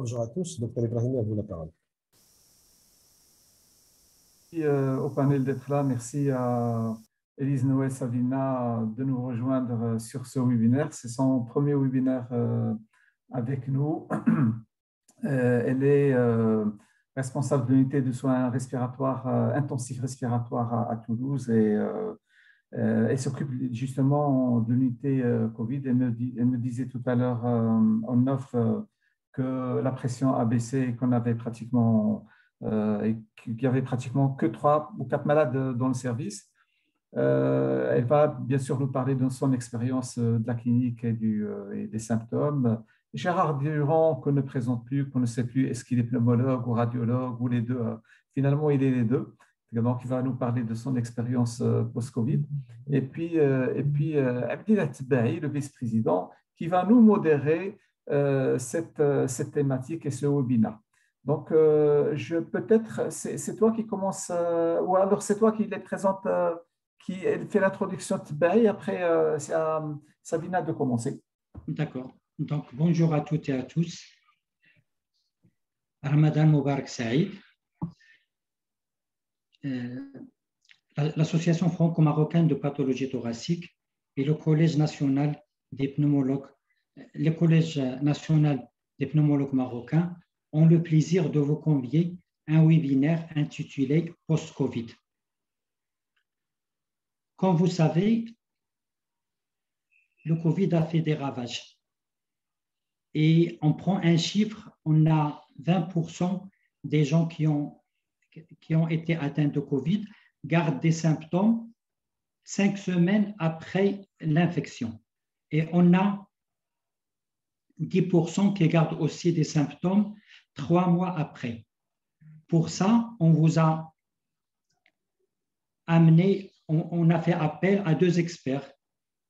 Bonjour à tous, Dr Ibrahimi, à vous la parole. Au panel d'être là. Merci à Élise Noël Savina de nous rejoindre sur ce webinaire. C'est son premier webinaire avec nous. Elle est responsable de l'unité de soins respiratoires, intensifs respiratoires à Toulouse et elle s'occupe justement de l'unité Covid. Elle me disait tout à l'heure en off que la pression a baissé et qu'on avait pratiquement et qu'il y avait pratiquement que 3 ou 4 malades dans le service. Elle va bien sûr nous parler de son expérience de la clinique et des symptômes. Gérard Durand, qu'on ne présente plus, qu'on ne sait plus, est-ce qu'il est pneumologue ou radiologue ou les deux? Finalement, il est les deux. Donc, il va nous parler de son expérience post-Covid. Et puis Abdel Tbahi, le vice-président, qui va nous modérer cette thématique et ce webinaire. Donc, peut-être, c'est toi qui commence, ou alors c'est toi qui les présente, qui fait l'introduction de Tbahi, après c'est à Sabina de commencer. D'accord. Donc, bonjour à toutes et à tous. Ramadan Mubarak Saïd. L'Association franco-marocaine de pathologie thoracique et le Collège national des pneumologues, le Collège national des pneumologues marocains ont le plaisir de vous convier à un webinaire intitulé Post-Covid. Comme vous savez, le Covid a fait des ravages. Et on prend un chiffre, on a 20% des gens qui ont été atteints de Covid gardent des symptômes 5 semaines après l'infection. Et on a 10% qui gardent aussi des symptômes 3 mois après. Pour ça, on vous a amené, on a fait appel à 2 experts.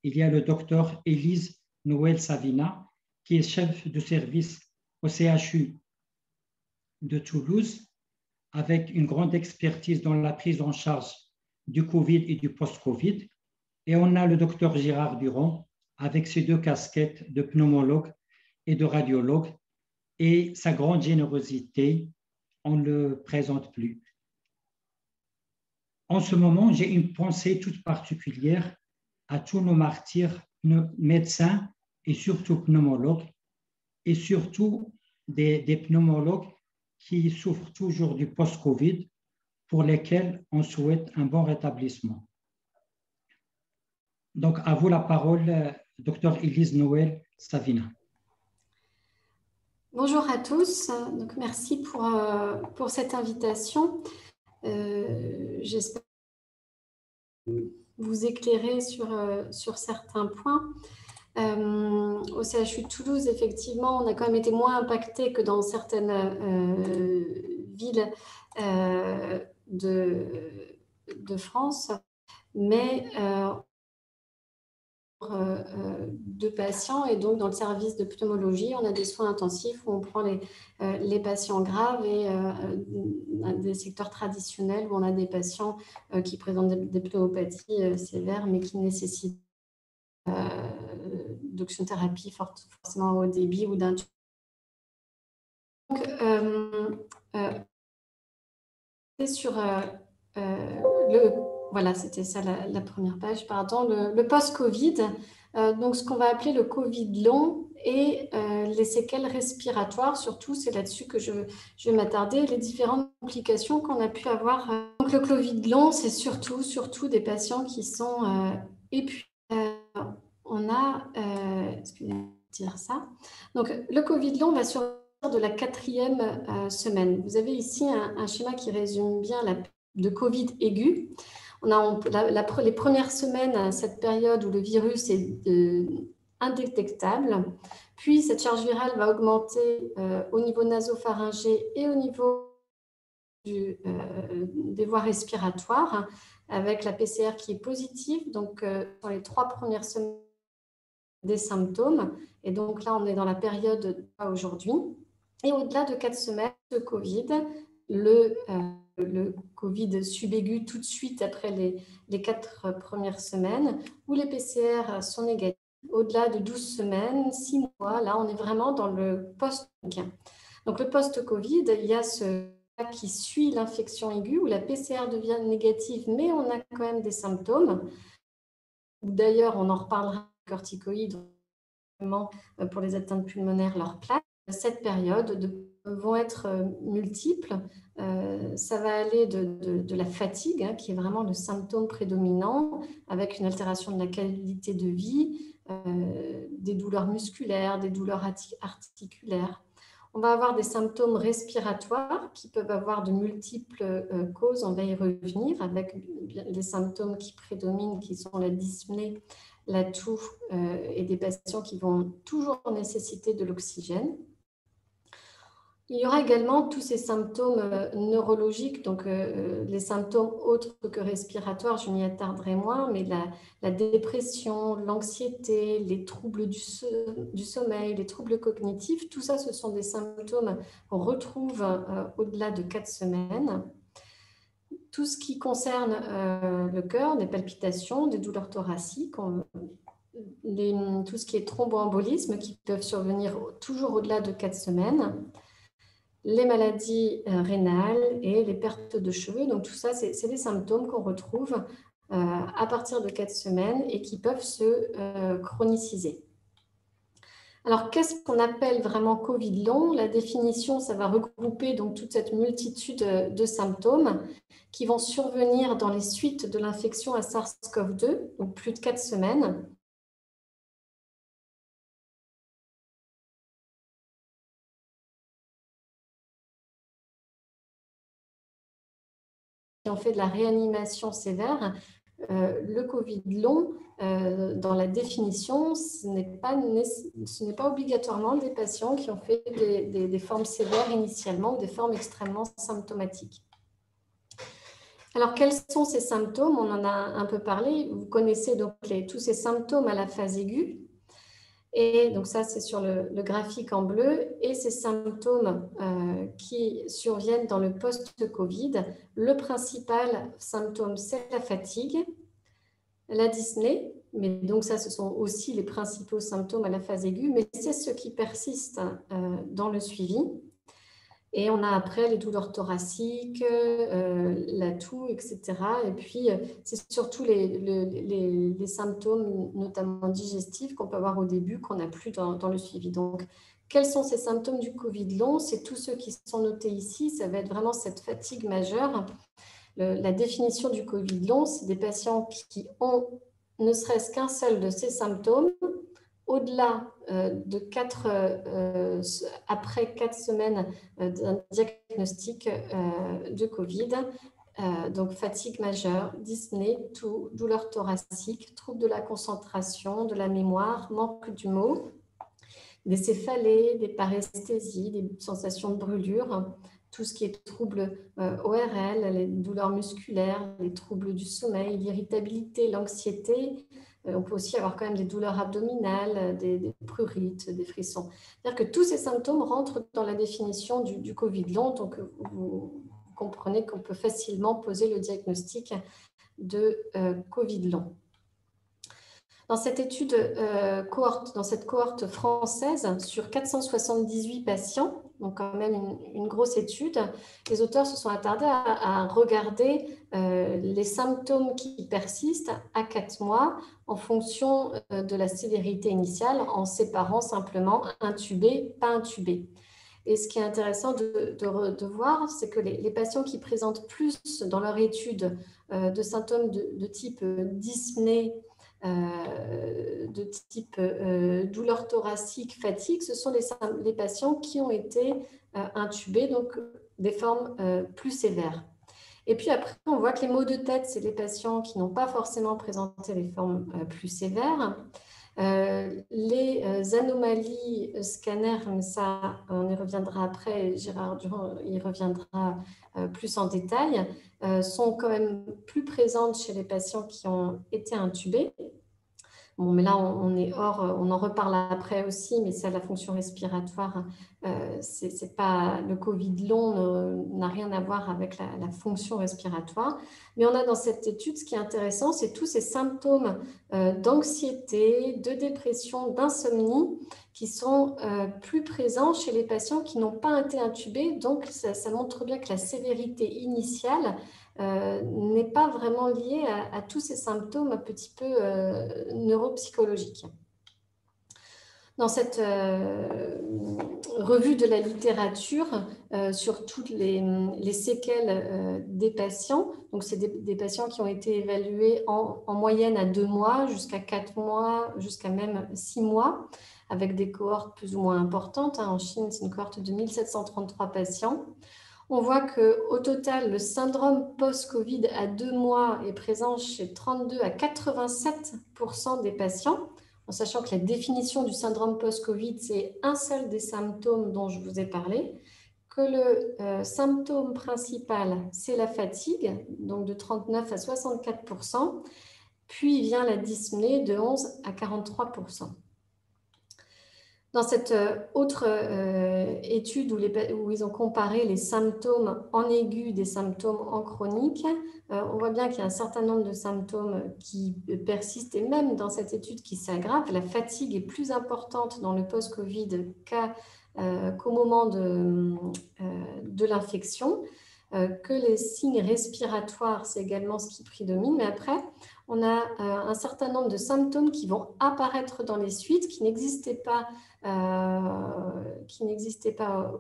Il y a le docteur Élise Noël Savina, qui est chef de service au CHU de Toulouse, avec une grande expertise dans la prise en charge du Covid et du post-Covid. Et on a le docteur Gérard Durand, avec ses 2 casquettes de pneumologue et de radiologue, et sa grande générosité, on ne le présente plus. En ce moment, j'ai une pensée toute particulière à tous nos martyrs médecins et surtout pneumologues, et surtout des pneumologues qui souffrent toujours du post-Covid, pour lesquels on souhaite un bon rétablissement. Donc, à vous la parole, Dr Élise Noël Savina. Bonjour à tous, donc merci pour cette invitation. J'espère vous éclairer sur certains points. Au CHU de Toulouse, effectivement, on a quand même été moins impacté que dans certaines villes de France, mais de patients, et donc dans le service de pneumologie, on a des soins intensifs où on prend les patients graves, et des secteurs traditionnels où on a des patients qui présentent des pneumopathies sévères mais qui nécessitent d'oxythérapie forcément au débit ou d'un. Donc, voilà, c'était ça la première page, pardon, le post-Covid, donc ce qu'on va appeler le Covid long et les séquelles respiratoires, surtout, c'est là-dessus que je vais m'attarder, les différentes complications qu'on a pu avoir. Donc le Covid long, c'est surtout des patients qui sont épuisés. On a, excusez-moi de dire ça, donc le Covid long va survenir de la 4e semaine. Vous avez ici un schéma qui résume bien de Covid aigu. On a les premières semaines, cette période où le virus est indétectable, puis cette charge virale va augmenter au niveau nasopharyngé et au niveau des voies respiratoires, avec la PCR qui est positive, donc dans les 3 premières semaines des symptômes, et donc là on est dans la période aujourd'hui, et au-delà de 4 semaines de Covid, le Covid subaigu tout de suite après les 4 premières semaines, où les PCR sont négatifs. Au-delà de 12 semaines, 6 mois, là, on est vraiment dans le post-. Donc, le post-Covid, il y a ce cas qui suit l'infection aiguë où la PCR devient négative, mais on a quand même des symptômes. D'ailleurs, on en reparlera, les corticoïdes, pour les atteintes pulmonaires, leur place. Cette période vont être multiples. Ça va aller de la fatigue, qui est vraiment le symptôme prédominant, avec une altération de la qualité de vie, des douleurs musculaires, des douleurs articulaires. On va avoir des symptômes respiratoires qui peuvent avoir de multiples causes. On va y revenir avec les symptômes qui prédominent, qui sont la dyspnée, la toux et des patients qui vont toujours nécessiter de l'oxygène. Il y aura également tous ces symptômes neurologiques, donc les symptômes autres que respiratoires, je m'y attarderai moins, mais la dépression, l'anxiété, les troubles du sommeil, les troubles cognitifs, tout ça, ce sont des symptômes qu'on retrouve au-delà de 4 semaines. Tout ce qui concerne le cœur, des palpitations, des douleurs thoraciques, tout ce qui est thromboembolisme qui peuvent survenir toujours au-delà de 4 semaines, les maladies rénales et les pertes de cheveux. Donc tout ça, c'est des symptômes qu'on retrouve à partir de 4 semaines et qui peuvent se chroniciser. Alors, qu'est-ce qu'on appelle vraiment Covid long? La définition, ça va regrouper donc toute cette multitude de symptômes qui vont survenir dans les suites de l'infection à SARS-CoV-2, donc plus de 4 semaines. Qui ont fait de la réanimation sévère, le Covid long, dans la définition, ce n'est pas obligatoirement des patients qui ont fait des formes sévères initialement ou des formes extrêmement symptomatiques. Alors, quels sont ces symptômes? On en a un peu parlé. Vous connaissez donc tous ces symptômes à la phase aiguë. Et donc ça, c'est sur le graphique en bleu. Et ces symptômes qui surviennent dans le post-Covid, le principal symptôme, c'est la fatigue, la dyspnée. Mais donc ça, ce sont aussi les principaux symptômes à la phase aiguë, mais c'est ce qui persiste dans le suivi. Et on a après les douleurs thoraciques, la toux, etc. Et puis, c'est surtout les symptômes, notamment digestifs, qu'on peut avoir au début, qu'on n'a plus dans le suivi. Donc, quels sont ces symptômes du Covid long? C'est tous ceux qui sont notés ici. Ça va être vraiment cette fatigue majeure. La définition du Covid long, c'est des patients qui ont ne serait-ce qu'un seul de ces symptômes, au-delà après 4 semaines d'un diagnostic de Covid, donc fatigue majeure, dyspnée, toux, douleur thoracique, troubles de la concentration, de la mémoire, manque du mot, des céphalées, des paresthésies, des sensations de brûlure, tout ce qui est troubles ORL, les douleurs musculaires, les troubles du sommeil, l'irritabilité, l'anxiété. On peut aussi avoir quand même des douleurs abdominales, des prurites, des frissons. C'est-à-dire que tous ces symptômes rentrent dans la définition du Covid long, donc vous comprenez qu'on peut facilement poser le diagnostic de Covid long. Dans cette étude dans cette cohorte française, sur 478 patients, donc quand même une grosse étude, les auteurs se sont attardés à regarder les symptômes qui persistent à 4 mois en fonction de la sévérité initiale, en séparant simplement intubé, pas intubé. Et ce qui est intéressant de voir, c'est que les patients qui présentent plus dans leur étude de symptômes de type dyspnée, de type douleur thoracique, fatigue, ce sont les patients qui ont été intubés, donc des formes plus sévères. Et puis après, on voit que les maux de tête, c'est les patients qui n'ont pas forcément présenté les formes plus sévères. Les anomalies scanners, mais ça, on y reviendra après, Gérard Durand y reviendra plus en détail, sont quand même plus présentes chez les patients qui ont été intubés. Bon, mais là, on est hors, on en reparle après aussi, mais ça, la fonction respiratoire, c'est pas, le Covid long n'a rien à voir avec la fonction respiratoire. Mais on a dans cette étude, ce qui est intéressant, c'est tous ces symptômes d'anxiété, de dépression, d'insomnie qui sont plus présents chez les patients qui n'ont pas été intubés. Donc, ça montre bien que la sévérité initiale n'est pas vraiment liée à tous ces symptômes un petit peu neuropsychologiques. Dans cette revue de la littérature sur toutes les séquelles des patients, donc c'est des patients qui ont été évalués en moyenne à 2 mois, jusqu'à 4 mois, jusqu'à même 6 mois, avec des cohortes plus ou moins importantes. En Chine, c'est une cohorte de 1733 patients. On voit qu'au total, le syndrome post-Covid à 2 mois est présent chez 32 à 87% des patients, en sachant que la définition du syndrome post-Covid, c'est un seul des symptômes dont je vous ai parlé, que le symptôme principal, c'est la fatigue, donc de 39 à 64%, puis vient la dyspnée de 11 à 43%. Dans cette autre étude où ils ont comparé les symptômes en aigu des symptômes en chronique, on voit bien qu'il y a un certain nombre de symptômes qui persistent et même dans cette étude qui s'aggravent. La fatigue est plus importante dans le post-Covid qu'au moment de l'infection, que les signes respiratoires, c'est également ce qui prédomine. Mais après, on a un certain nombre de symptômes qui vont apparaître dans les suites, qui n'existaient pas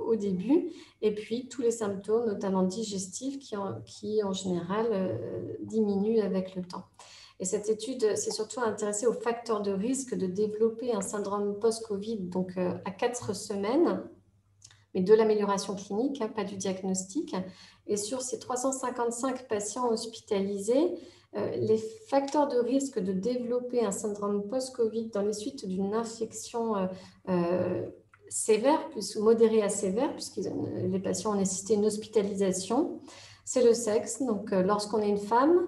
au début, et puis tous les symptômes, notamment digestifs, qui en général diminuent avec le temps. Et cette étude s'est surtout intéressée aux facteurs de risque de développer un syndrome post-Covid, donc à 4 semaines, mais de l'amélioration clinique, pas du diagnostic. Et sur ces 355 patients hospitalisés, les facteurs de risque de développer un syndrome post-Covid dans les suites d'une infection sévère, modérée à sévère, puisque les patients ont nécessité une hospitalisation, c'est le sexe. Donc, lorsqu'on est une femme,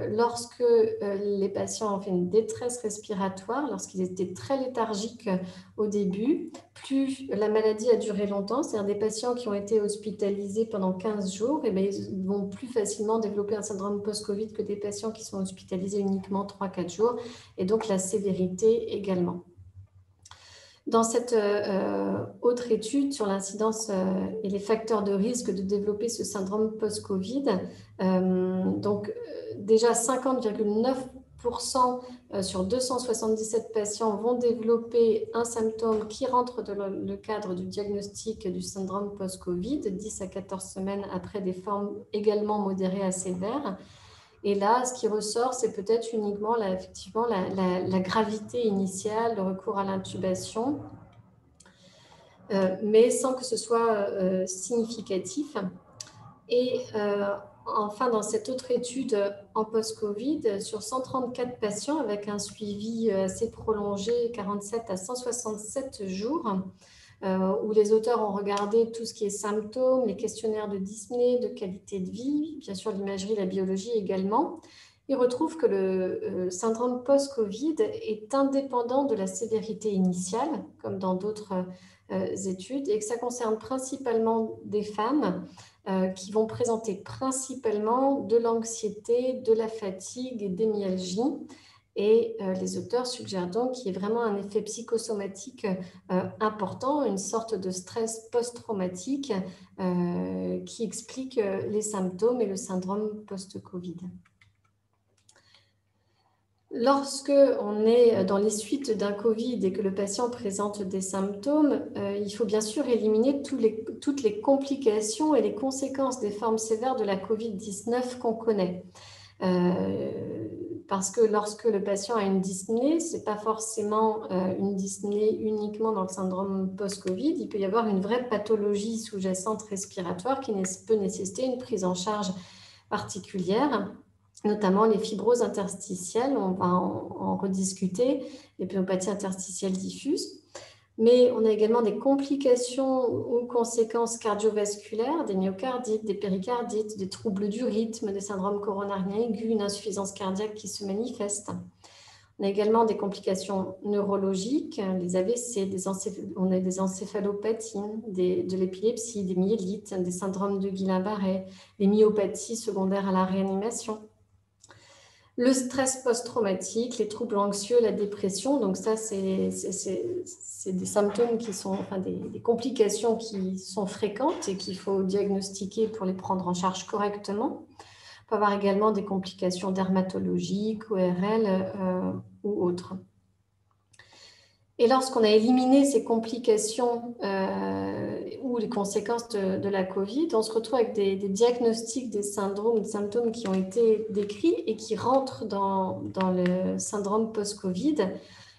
lorsque les patients ont fait une détresse respiratoire, lorsqu'ils étaient très léthargiques au début, plus la maladie a duré longtemps, c'est-à-dire des patients qui ont été hospitalisés pendant 15 jours, et bien, ils vont plus facilement développer un syndrome post-Covid que des patients qui sont hospitalisés uniquement 3-4 jours, et donc la sévérité également. Dans cette autre étude sur l'incidence et les facteurs de risque de développer ce syndrome post-Covid, déjà 50,9% sur 277 patients vont développer un symptôme qui rentre dans le cadre du diagnostic du syndrome post-Covid, 10 à 14 semaines après des formes également modérées à sévères. Et là, ce qui ressort, c'est peut-être uniquement effectivement la gravité initiale, le recours à l'intubation, mais sans que ce soit significatif. Et enfin, dans cette autre étude en post-Covid, sur 134 patients avec un suivi assez prolongé, 47 à 167 jours, où les auteurs ont regardé tout ce qui est symptômes, les questionnaires de dyspnée, de qualité de vie, bien sûr l'imagerie, la biologie également. Ils retrouvent que le syndrome post-Covid est indépendant de la sévérité initiale, comme dans d'autres études, et que ça concerne principalement des femmes qui vont présenter principalement de l'anxiété, de la fatigue et des myalgies. Et les auteurs suggèrent donc qu'il y ait vraiment un effet psychosomatique important, une sorte de stress post-traumatique qui explique les symptômes et le syndrome post-Covid. Lorsque on est dans les suites d'un Covid et que le patient présente des symptômes, il faut bien sûr éliminer toutes les complications et les conséquences des formes sévères de la Covid-19 qu'on connaît. Parce que lorsque le patient a une dyspnée, ce n'est pas forcément une dyspnée uniquement dans le syndrome post-Covid. Il peut y avoir une vraie pathologie sous-jacente respiratoire qui peut nécessiter une prise en charge particulière, notamment les fibroses interstitielles. On va en rediscuter, les pneumopathies interstitielles diffuses. Mais on a également des complications ou conséquences cardiovasculaires, des myocardites, des péricardites, des troubles du rythme, des syndromes coronariens aigus, une insuffisance cardiaque qui se manifeste. On a également des complications neurologiques, les AVC, on a des encéphalopathies, de l'épilepsie, des myélites, des syndromes de Guillain-Barré, des myopathies secondaires à la réanimation. Le stress post-traumatique, les troubles anxieux, la dépression, donc ça, c'est des symptômes qui sont, enfin des complications qui sont fréquentes et qu'il faut diagnostiquer pour les prendre en charge correctement. On peut avoir également des complications dermatologiques, ORL ou autres. Et lorsqu'on a éliminé ces complications ou les conséquences de la COVID, on se retrouve avec des diagnostics, des syndromes, des symptômes qui ont été décrits et qui rentrent dans le syndrome post-COVID.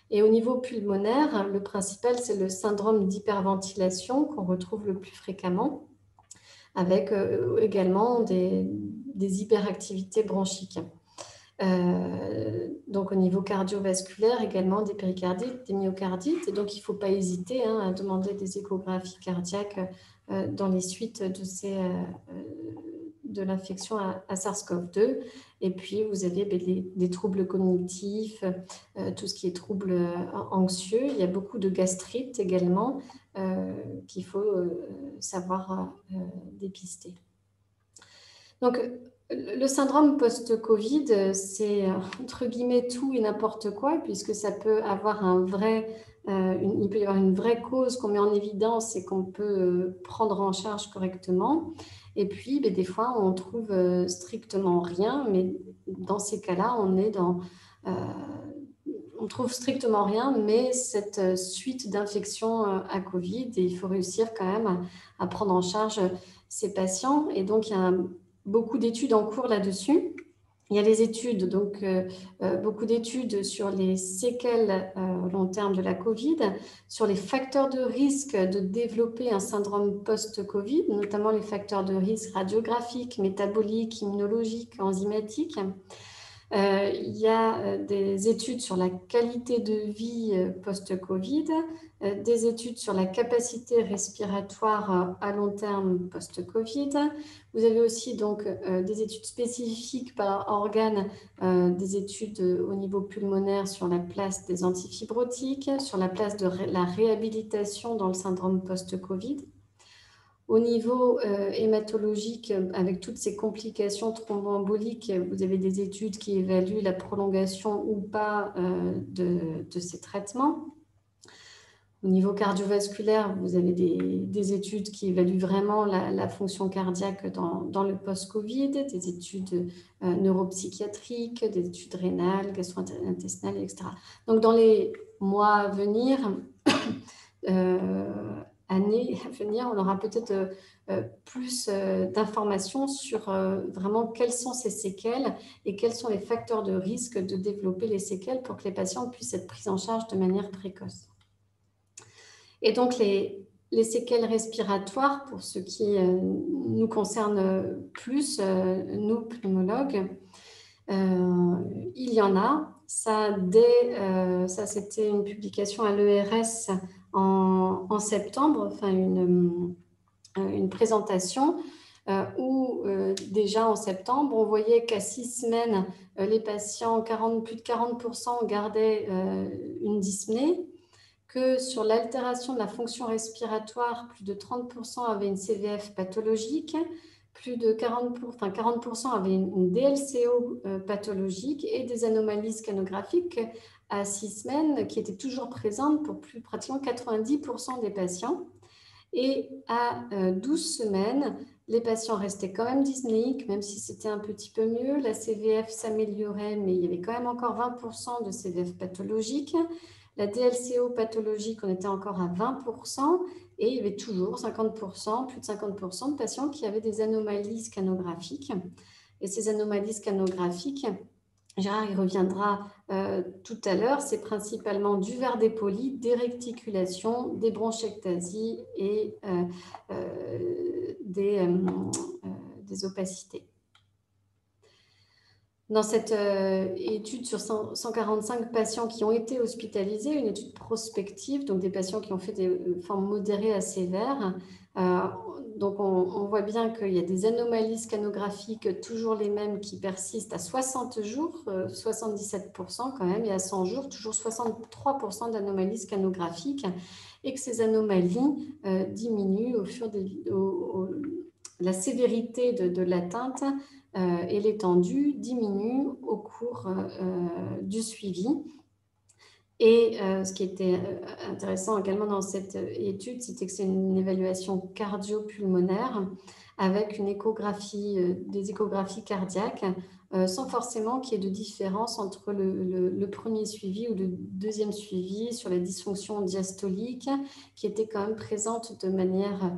Et au niveau pulmonaire, le principal, c'est le syndrome d'hyperventilation qu'on retrouve le plus fréquemment, avec également des hyperactivités bronchiques. Donc au niveau cardiovasculaire également des péricardites, des myocardites, et donc il ne faut pas hésiter à demander des échographies cardiaques dans les suites de l'infection à SARS-CoV-2. Et puis vous avez des troubles cognitifs, tout ce qui est troubles anxieux. Il y a beaucoup de gastrite également qu'il faut savoir dépister. Donc le syndrome post-Covid, c'est entre guillemets tout et n'importe quoi, puisque ça peut avoir il peut y avoir une vraie cause qu'on met en évidence et qu'on peut prendre en charge correctement. Et puis, des fois, on trouve strictement rien, mais dans ces cas-là, on trouve strictement rien, mais cette suite d'infections à Covid, et il faut réussir quand même à prendre en charge ces patients. Et donc, il y a beaucoup d'études en cours là-dessus. Il y a les études, donc beaucoup d'études sur les séquelles long terme de la COVID, sur les facteurs de risque de développer un syndrome post-COVID, notamment les facteurs de risque radiographiques, métaboliques, immunologiques, enzymatiques. Il y a des études sur la qualité de vie post-Covid, des études sur la capacité respiratoire à long terme post-Covid. Vous avez aussi donc des études spécifiques par organe, des études au niveau pulmonaire sur la place des antifibrotiques, sur la place de la réhabilitation dans le syndrome post-Covid. Au niveau hématologique, avec toutes ces complications thromboemboliques, vous avez des études qui évaluent la prolongation ou pas de ces traitements. Au niveau cardiovasculaire, vous avez des études qui évaluent vraiment la fonction cardiaque dans le post-Covid, des études neuropsychiatriques, des études rénales, gastro-intestinales, etc. Donc, dans les mois à venir, années à venir, on aura peut-être plus d'informations sur vraiment quelles sont ces séquelles et quels sont les facteurs de risque de développer les séquelles pour que les patients puissent être pris en charge de manière précoce. Et donc, les séquelles respiratoires, pour ce qui nous concerne plus, nous, pneumologues, il y en a. Ça, c'était une publication à l'ERS en septembre, enfin une présentation où déjà en septembre, on voyait qu'à 6 semaines, les patients, plus de 40% gardaient une dyspnée, que sur l'altération de la fonction respiratoire, plus de 30% avaient une CVF pathologique, plus de 40% avaient une DLCO pathologique et des anomalies scanographiques à 6 semaines qui étaient toujours présentes pour pratiquement 90% des patients. Et à 12 semaines, les patients restaient quand même dyspnéiques, même si c'était un petit peu mieux. La CVF s'améliorait, mais il y avait quand même encore 20% de CVF pathologiques. La DLCO pathologique, on était encore à 20%, et il y avait toujours 50%, plus de 50% de patients qui avaient des anomalies scanographiques. Et ces anomalies scanographiques, Gérard y reviendra tout à l'heure, c'est principalement du verre dépoli, des réticulations, des bronchectasies et des opacités. Dans cette étude sur 145 patients qui ont été hospitalisés, une étude prospective, donc des patients qui ont fait des formes modérées à sévères, donc on voit bien qu'il y a des anomalies scanographiques, toujours les mêmes, qui persistent à 60 jours, 77% quand même, et à 100 jours, toujours 63% d'anomalies scanographiques, et que ces anomalies diminuent au fur la sévérité de l'atteinte et l'étendue diminue au cours du suivi. Et ce qui était intéressant également dans cette étude, c'était que c'est une évaluation cardio-pulmonaire avec une échographie, des échographies cardiaques, sans forcément qu'il y ait de différence entre le premier suivi ou le deuxième suivi sur les dysfonctions diastoliques, qui étaient quand même présentes de manière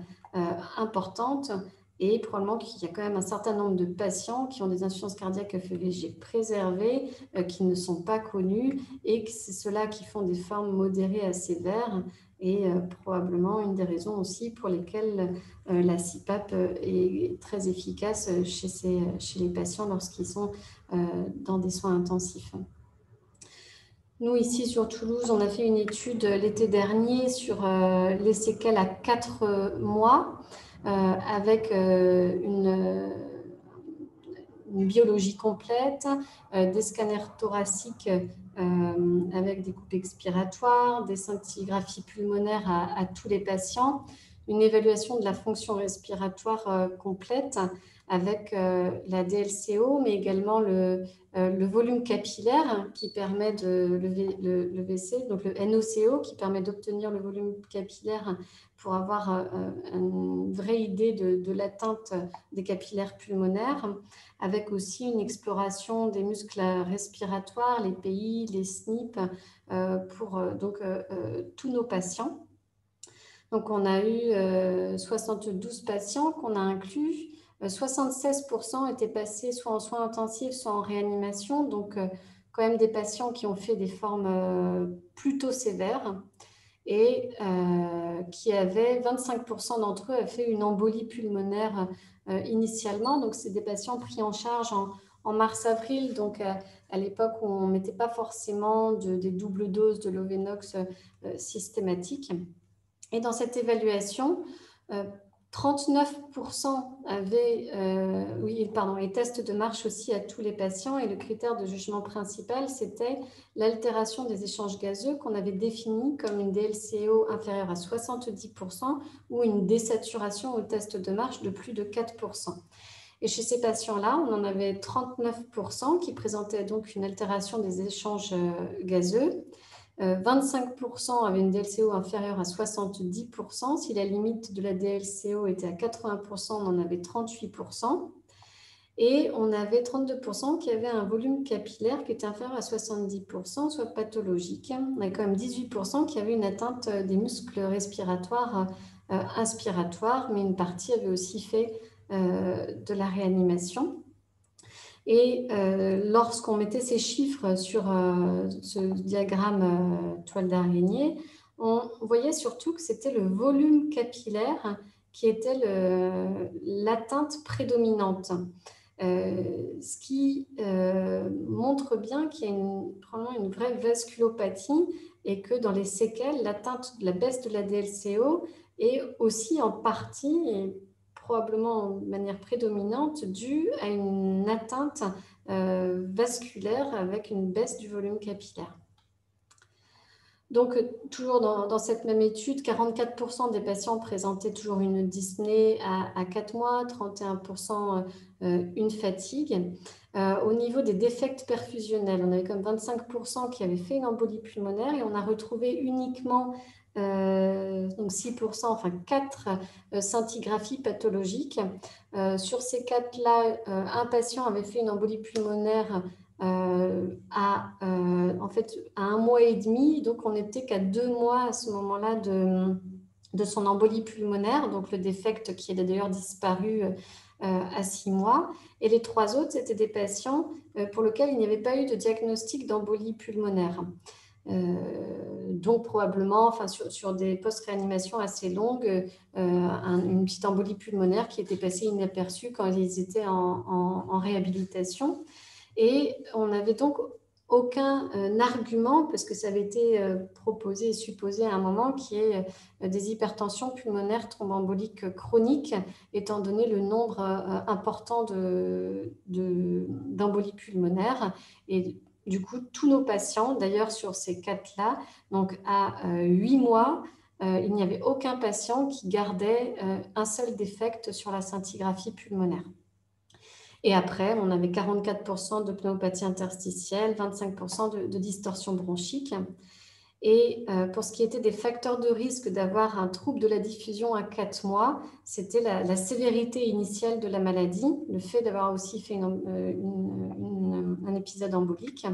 importante. Et probablement qu'il y a quand même un certain nombre de patients qui ont des insuffisances cardiaques à feu léger préservées, qui ne sont pas connus, et que c'est ceux-là qui font des formes modérées à sévères, et probablement une des raisons aussi pour lesquelles la CPAP est très efficace chez les patients lorsqu'ils sont dans des soins intensifs. Nous, ici sur Toulouse, on a fait une étude l'été dernier sur les séquelles à 4 mois avec une biologie complète, des scanners thoraciques avec des coupes expiratoires, des scintigraphies pulmonaires à tous les patients, une évaluation de la fonction respiratoire complète avec la DLCO, mais également le volume capillaire qui permet de le VC, donc le NOCO qui permet d'obtenir le volume capillaire pour avoir une vraie idée de l'atteinte des capillaires pulmonaires, avec aussi une exploration des muscles respiratoires, les PI, les SNP, pour tous nos patients. Donc, on a eu 72 patients qu'on a inclus. 76% étaient passés soit en soins intensifs, soit en réanimation. Donc, quand même des patients qui ont fait des formes plutôt sévères et qui avaient, 25% d'entre eux avaient fait une embolie pulmonaire initialement. Donc, c'est des patients pris en charge en mars-avril, donc à l'époque où on ne mettait pas forcément des doubles doses de l'Ovenox systématiques. Et dans cette évaluation, 39% avaient les tests de marche aussi à tous les patients, et le critère de jugement principal, c'était l'altération des échanges gazeux qu'on avait défini comme une DLCO inférieure à 70% ou une désaturation au test de marche de plus de 4%. Et chez ces patients-là, on en avait 39% qui présentaient donc une altération des échanges gazeux. 25% avaient une DLCO inférieure à 70%. Si la limite de la DLCO était à 80%, on en avait 38%. Et on avait 32% qui avaient un volume capillaire qui était inférieur à 70%, soit pathologique. On avait quand même 18% qui avaient une atteinte des muscles respiratoires inspiratoires, mais une partie avait aussi fait de la réanimation. Et lorsqu'on mettait ces chiffres sur ce diagramme toile d'araignée, on voyait surtout que c'était le volume capillaire qui était l'atteinte prédominante. Ce qui montre bien qu'il y a probablement une vraie vasculopathie et que dans les séquelles, l'atteinte de la baisse de la DLCO est aussi en partie et probablement de manière prédominante due à une atteinte vasculaire avec une baisse du volume capillaire. Donc, toujours dans cette même étude, 44% des patients présentaient toujours une dyspnée à 4 mois, 31% une fatigue. Au niveau des défects perfusionnels, on avait comme 25% qui avaient fait une embolie pulmonaire et on a retrouvé uniquement donc 6%, enfin 4 scintigraphies pathologiques. Sur ces 4-là, un patient avait fait une embolie pulmonaire à 1 mois et demi, donc on n'était qu'à 2 mois à ce moment-là de son embolie pulmonaire, donc le défect qui est d'ailleurs disparu à 6 mois. Et les 3 autres, c'était des patients pour lesquels il n'y avait pas eu de diagnostic d'embolie pulmonaire. Donc probablement, sur des post-réanimations assez longues, une petite embolie pulmonaire qui était passée inaperçue quand ils étaient en réhabilitation. Et on n'avait donc aucun argument, parce que ça avait été proposé et supposé à un moment, qui est des hypertensions pulmonaires thromboemboliques chroniques, étant donné le nombre important d'embolies pulmonaires. Et du coup, tous nos patients, d'ailleurs sur ces 4-là, donc à 8 mois, il n'y avait aucun patient qui gardait un seul défect sur la scintigraphie pulmonaire. Et après, on avait 44% de pneumopathie interstitielle, 25% de distorsion bronchique. Et pour ce qui était des facteurs de risque d'avoir un trouble de la diffusion à 4 mois, c'était la sévérité initiale de la maladie, le fait d'avoir aussi fait un épisode embolique.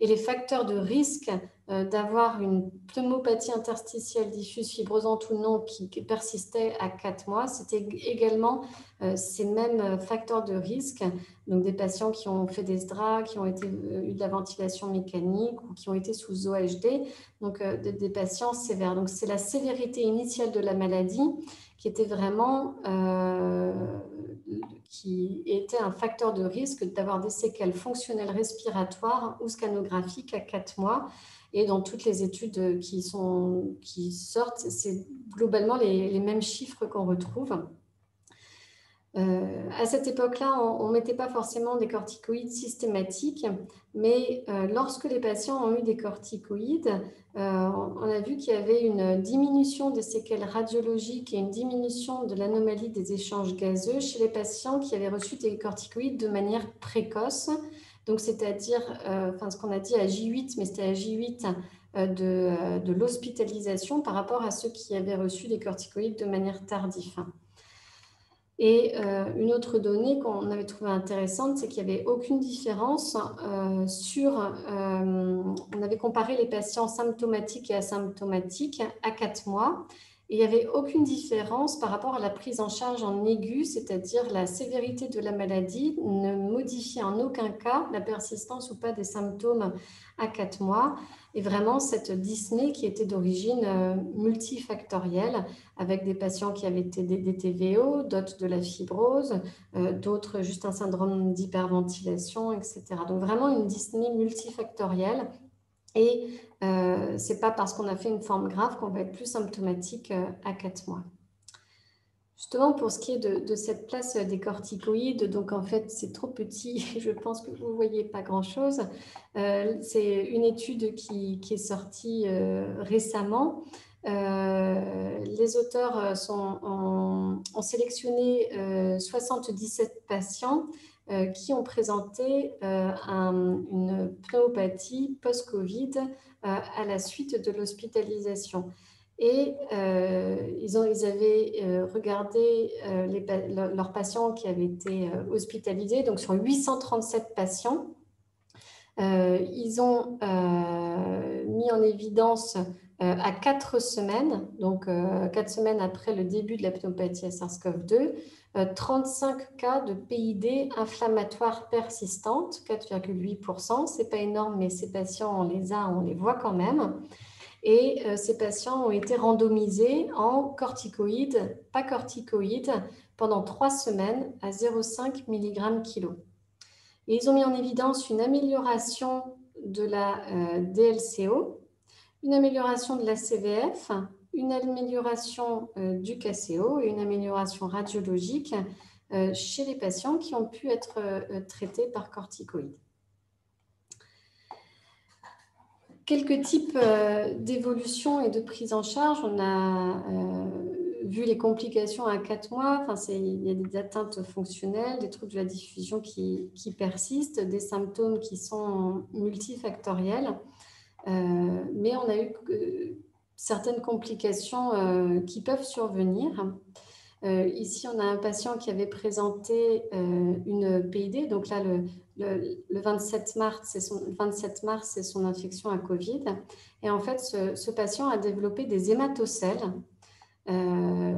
Et les facteurs de risque d'avoir une pneumopathie interstitielle diffuse fibrosante ou non qui persistait à 4 mois, c'était également ces mêmes facteurs de risque. Donc des patients qui ont fait des SDRA, qui ont eu de la ventilation mécanique ou qui ont été sous OHD, donc des patients sévères. Donc c'est la sévérité initiale de la maladie qui était vraiment qui était un facteur de risque d'avoir des séquelles fonctionnelles respiratoires ou scanographiques à 4 mois. Et dans toutes les études qui sortent, c'est globalement les mêmes chiffres qu'on retrouve. À cette époque-là, on ne mettait pas forcément des corticoïdes systématiques, mais lorsque les patients ont eu des corticoïdes, on a vu qu'il y avait une diminution des séquelles radiologiques et une diminution de l'anomalie des échanges gazeux chez les patients qui avaient reçu des corticoïdes de manière précoce. Donc, c'est-à-dire, ce qu'on a dit à J8, mais c'était à J8 de l'hospitalisation par rapport à ceux qui avaient reçu des corticoïdes de manière tardive. Et une autre donnée qu'on avait trouvée intéressante, c'est qu'il n'y avait aucune différence on avait comparé les patients symptomatiques et asymptomatiques à 4 mois. Et il n'y avait aucune différence par rapport à la prise en charge en aigu, c'est-à-dire la sévérité de la maladie ne modifiait en aucun cas la persistance ou pas des symptômes à 4 mois. Et vraiment, cette dyspnée qui était d'origine multifactorielle, avec des patients qui avaient des TVO, d'autres de la fibrose, d'autres juste un syndrome d'hyperventilation, etc. Donc vraiment une dyspnée multifactorielle. Et ce n'est pas parce qu'on a fait une forme grave qu'on va être plus symptomatique à 4 mois. Justement, pour ce qui est de cette place des corticoïdes, donc en fait, c'est trop petit, je pense que vous ne voyez pas grand-chose. C'est une étude qui est sortie récemment. Les auteurs ont sélectionné 77 patients qui ont présenté une pneumopathie post-Covid à la suite de l'hospitalisation. Et ils avaient regardé leurs patients qui avaient été hospitalisés, donc sur 837 patients. Ils ont mis en évidence à 4 semaines, donc 4 semaines après le début de la pneumopathie à SARS-CoV-2, 35 cas de PID inflammatoire persistante, 4,8%. Ce n'est pas énorme, mais ces patients, on les voit quand même. Et ces patients ont été randomisés en corticoïdes, pas corticoïdes, pendant 3 semaines à 0,5 mg/kg. Et ils ont mis en évidence une amélioration de la DLCO, une amélioration de la CVF, une amélioration du KCO et une amélioration radiologique chez les patients qui ont pu être traités par corticoïdes. Quelques types d'évolution et de prise en charge. On a vu les complications à 4 mois. Il y a des atteintes fonctionnelles, des troubles de la diffusion qui persistent, des symptômes qui sont multifactoriels. Mais on a eu certaines complications qui peuvent survenir. Ici, on a un patient qui avait présenté une PID. Donc là, le 27 mars, c'est son infection à Covid. Et en fait, ce patient a développé des hématocèles, vous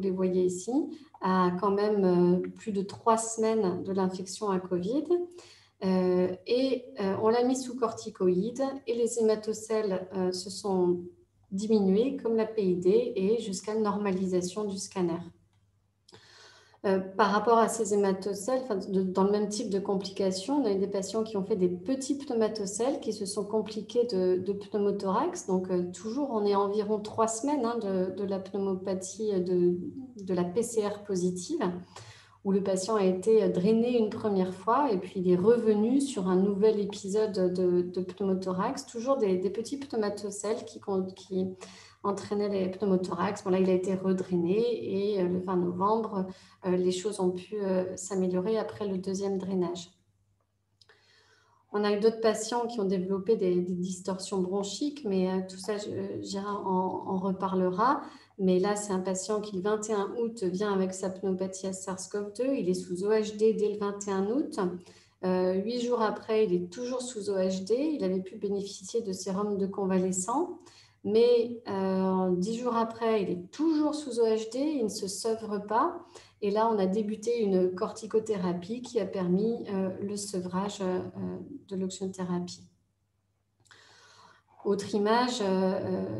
les voyez ici, à quand même plus de 3 semaines de l'infection à Covid. On l'a mis sous corticoïdes et les hématocèles se sont diminués comme la PID et jusqu'à une normalisation du scanner. Par rapport à ces hématocèles, dans le même type de complications, on a eu des patients qui ont fait des petits pneumatocèles qui se sont compliqués de pneumothorax. Donc, toujours, on est à environ 3 semaines de la pneumopathie de la PCR positive, où le patient a été drainé une première fois et puis il est revenu sur un nouvel épisode de pneumothorax, toujours des petits pneumatocèles qui entraînait les pneumothorax. Bon, là, il a été redrainé et le 20 novembre, les choses ont pu s'améliorer après le deuxième drainage. On a eu d'autres patients qui ont développé des distorsions bronchiques, mais tout ça, Gérard en reparlera. Mais là, c'est un patient qui, le 21 août, vient avec sa pneumopathie à SARS-CoV-2. Il est sous OHD dès le 21 août. 8 jours après, il est toujours sous OHD. Il avait pu bénéficier de sérum de convalescent. Mais 10 jours après, il est toujours sous OHD. Il ne se sevrent pas. Et là, on a débuté une corticothérapie qui a permis le sevrage de l'oxygénothérapie. Autre image,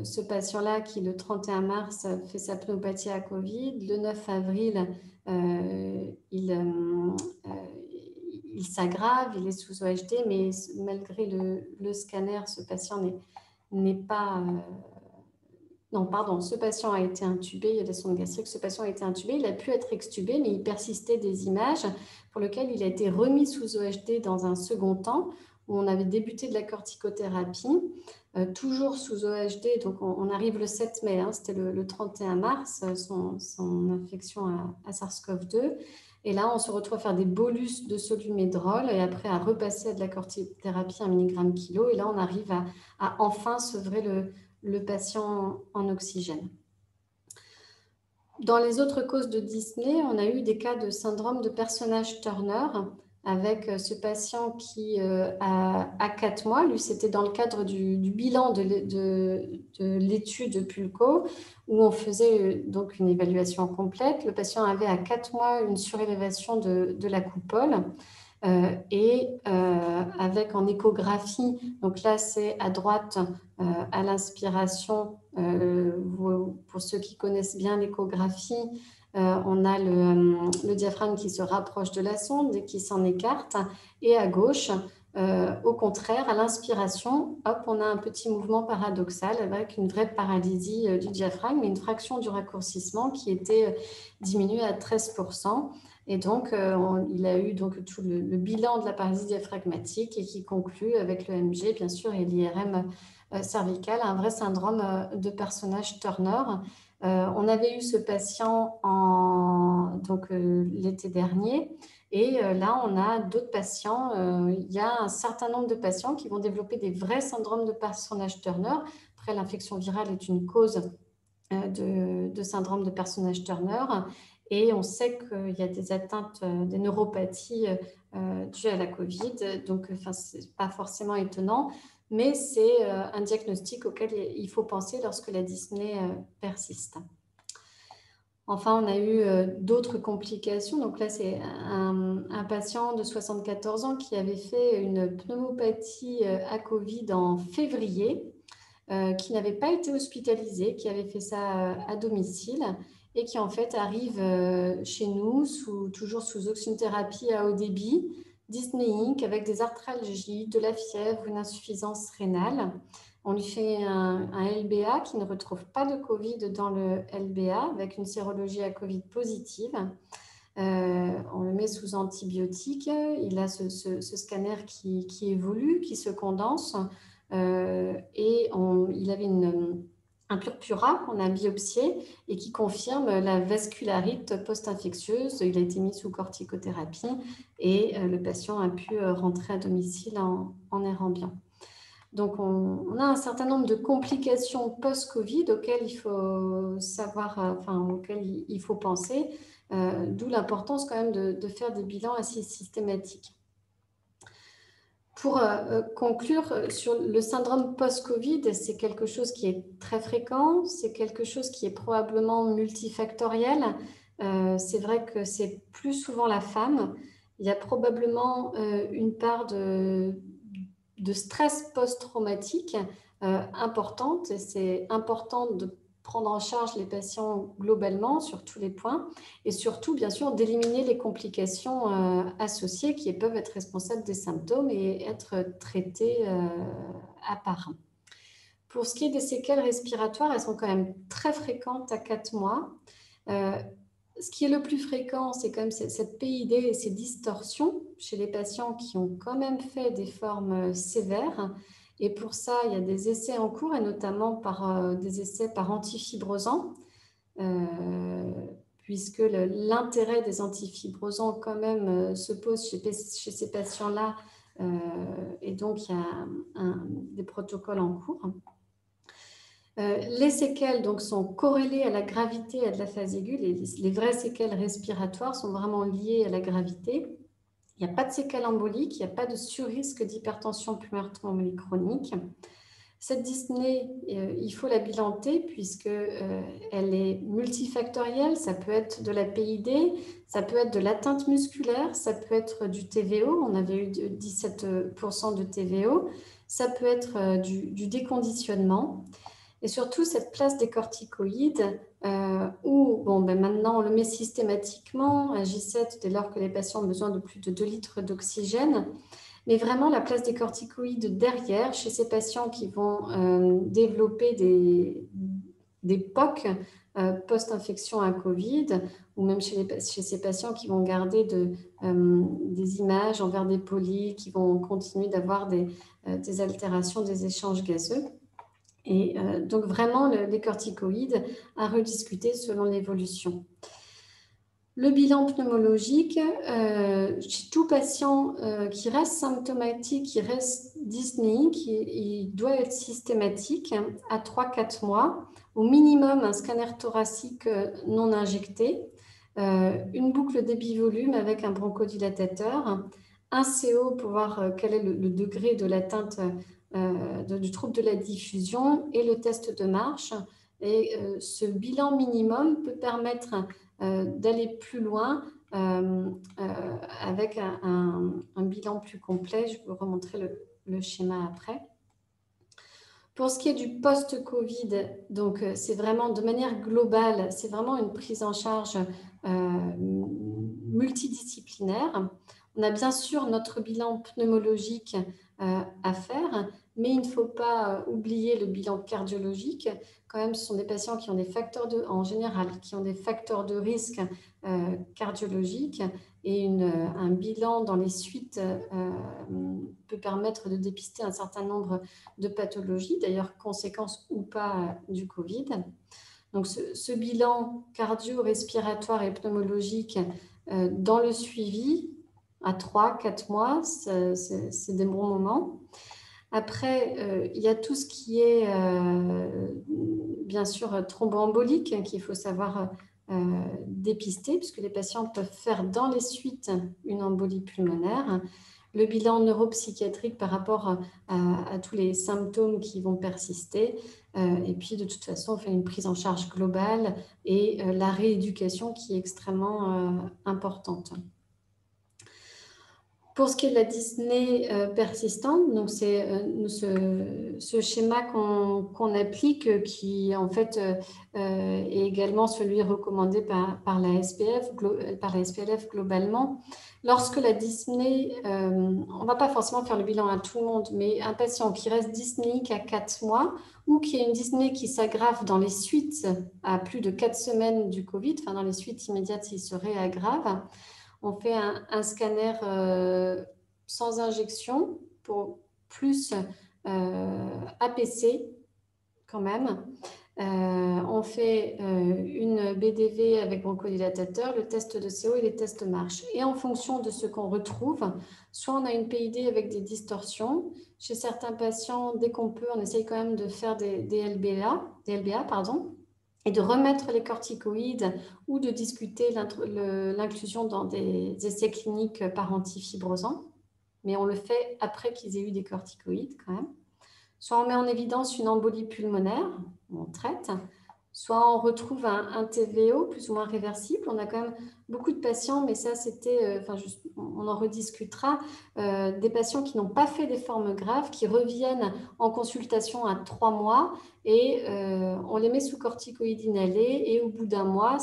ce patient-là qui, le 31 mars, fait sa pneumopathie à Covid. Le 9 avril, il s'aggrave, il est sous OHD, mais malgré le scanner, ce patient n'est pas... Non, pardon, ce patient a été intubé, il y a des sondes gastriques, ce patient a été intubé, il a pu être extubé, mais il persistait des images pour lesquelles il a été remis sous OHD dans un second temps, où on avait débuté de la corticothérapie, toujours sous OHD, donc on arrive le 7 mai, c'était le 31 mars, son infection à SARS-CoV-2, et là on se retrouve à faire des bolus de solumédrol, et après à repasser à de la corticothérapie 1 mg kilo, et là on arrive à enfin sevrer le patient en oxygène. Dans les autres causes de dyspnée, on a eu des cas de syndrome de personnage Turner avec ce patient qui, à 4 mois, lui, c'était dans le cadre du bilan de l'étude Pulco, où on faisait donc une évaluation complète. Le patient avait à 4 mois une surélévation de la coupole. Avec en échographie, donc là c'est à droite à l'inspiration, pour ceux qui connaissent bien l'échographie, on a le diaphragme qui se rapproche de la sonde et qui s'en écarte, et à gauche, au contraire, à l'inspiration, hop, on a un petit mouvement paradoxal avec une vraie paralysie du diaphragme et une fraction du raccourcissement qui était diminuée à 13%. Et donc, il a eu donc tout le bilan de la paralysie diaphragmatique et qui conclut avec le MG, bien sûr, et l'IRM cervical, un vrai syndrome de personnage Turner. On avait eu ce patient l'été dernier, et là, on a d'autres patients. Il y a un certain nombre de patients qui vont développer des vrais syndromes de personnage Turner. Après, l'infection virale est une cause de syndrome de personnage Turner. Et on sait qu'il y a des atteintes, des neuropathies dues à la Covid. Donc, ce n'est pas forcément étonnant, mais c'est un diagnostic auquel il faut penser lorsque la dyspnée persiste. Enfin, on a eu d'autres complications. Donc là, c'est un patient de 74 ans qui avait fait une pneumopathie à Covid en février, qui n'avait pas été hospitalisé, qui avait fait ça à domicile et qui en fait arrive chez nous toujours sous oxygénothérapie à haut débit, dyspnéique, avec des arthralgies, de la fièvre, une insuffisance rénale. On lui fait un LBA qui ne retrouve pas de Covid dans le LBA, avec une sérologie à Covid positive. On le met sous antibiotiques. Il a ce scanner qui évolue, qui se condense. Et il avait un purpura qu'on a biopsié et qui confirme la vascularite post-infectieuse. Il a été mis sous corticothérapie et le patient a pu rentrer à domicile en air ambiant. Donc, on a un certain nombre de complications post-Covid auxquelles il faut savoir, auxquelles il faut penser, d'où l'importance quand même de faire des bilans assez systématiques. Pour conclure sur le syndrome post-Covid, c'est quelque chose qui est très fréquent, c'est quelque chose qui est probablement multifactoriel. C'est vrai que c'est plus souvent la femme. Il y a probablement une part de stress post-traumatique importante, et c'est important de prendre en charge les patients globalement sur tous les points et surtout, bien sûr, d'éliminer les complications associées qui peuvent être responsables des symptômes et être traitées à part. Pour ce qui est des séquelles respiratoires, elles sont quand même très fréquentes à 4 mois. Ce qui est le plus fréquent, c'est quand même cette PID et ces distorsions chez les patients qui ont quand même fait des formes sévères. Et pour ça, il y a des essais en cours, et notamment des essais par antifibrosants, puisque l'intérêt des antifibrosants quand même se pose chez ces patients-là, et donc il y a des protocoles en cours. Les séquelles donc, sont corrélées à la gravité et à de la phase aiguë. Les vraies séquelles respiratoires sont vraiment liées à la gravité. Il n'y a pas de séquelles emboliques, il n'y a pas de surrisque d'hypertension pulmonaire thrombolique chronique. Cette dyspnée, il faut la bilanter puisqu'elle est multifactorielle. Ça peut être de la PID, ça peut être de l'atteinte musculaire, ça peut être du TVO, on avait eu 17% de TVO, ça peut être du déconditionnement. Et surtout, cette place des corticoïdes, où maintenant on le met systématiquement, un J7 dès lors que les patients ont besoin de plus de 2 litres d'oxygène, mais vraiment la place des corticoïdes derrière, chez ces patients qui vont développer des POC, post-infection à Covid, ou même chez ces patients qui vont garder des images en verre dépoli, qui vont continuer d'avoir des altérations des échanges gazeux. Et donc vraiment les corticoïdes à rediscuter selon l'évolution. Le bilan pneumologique, chez tout patient qui reste symptomatique, qui reste dyspnéique, il doit être systématique à 3-4 mois, au minimum un scanner thoracique non injecté, une boucle débit-volume avec un bronchodilatateur, un CO pour voir quel est le degré de l'atteinte du trouble de la diffusion et le test de marche. Et ce bilan minimum peut permettre d'aller plus loin avec un bilan plus complet. Je vous remontrer le schéma après. Pour ce qui est du post-Covid, donc c'est vraiment de manière globale, c'est vraiment une prise en charge multidisciplinaire. On a bien sûr notre bilan pneumologique à faire, mais il ne faut pas oublier le bilan cardiologique. Quand même, ce sont des patients qui ont des facteurs en général, qui ont des facteurs de risque cardiologiques, et un bilan dans les suites peut permettre de dépister un certain nombre de pathologies, d'ailleurs conséquence ou pas du Covid. Donc ce bilan cardio-respiratoire et pneumologique dans le suivi à 3-4 mois, c'est des bons moments. Après, il y a tout ce qui est bien sûr thromboembolique qu'il faut savoir dépister, puisque les patients peuvent faire dans les suites une embolie pulmonaire. Le bilan neuropsychiatrique par rapport à tous les symptômes qui vont persister. Et puis, de toute façon, on fait une prise en charge globale et la rééducation qui est extrêmement importante. Pour ce qui est de la dyspnée persistante, donc c'est ce schéma qu'on applique qui en fait est également celui recommandé par la SPLF globalement. Lorsque la dyspnée, on ne va pas forcément faire le bilan à tout le monde, mais un patient qui reste dyspnéique à 4 mois ou qui a une dyspnée qui s'aggrave dans les suites à plus de 4 semaines du Covid, enfin dans les suites immédiates s'il se réaggrave, on fait un scanner sans injection pour plus APC quand même. On fait une BDV avec bronchodilatateur, le test de CO et les tests de marche. Et en fonction de ce qu'on retrouve, soit on a une PID avec des distorsions. Chez certains patients, dès qu'on peut, on essaye quand même de faire des LBA, pardon, et de remettre les corticoïdes ou de discuter l'inclusion dans des essais cliniques par antifibrosants. Mais on le fait après qu'ils aient eu des corticoïdes quand même. Soit on met en évidence une embolie pulmonaire, on traite, soit on retrouve un TVO plus ou moins réversible. On a quand même beaucoup de patients, mais ça c'était, on en rediscutera, des patients qui n'ont pas fait des formes graves, qui reviennent en consultation à 3 mois et on les met sous corticoïdes inhalés et au bout d'un mois,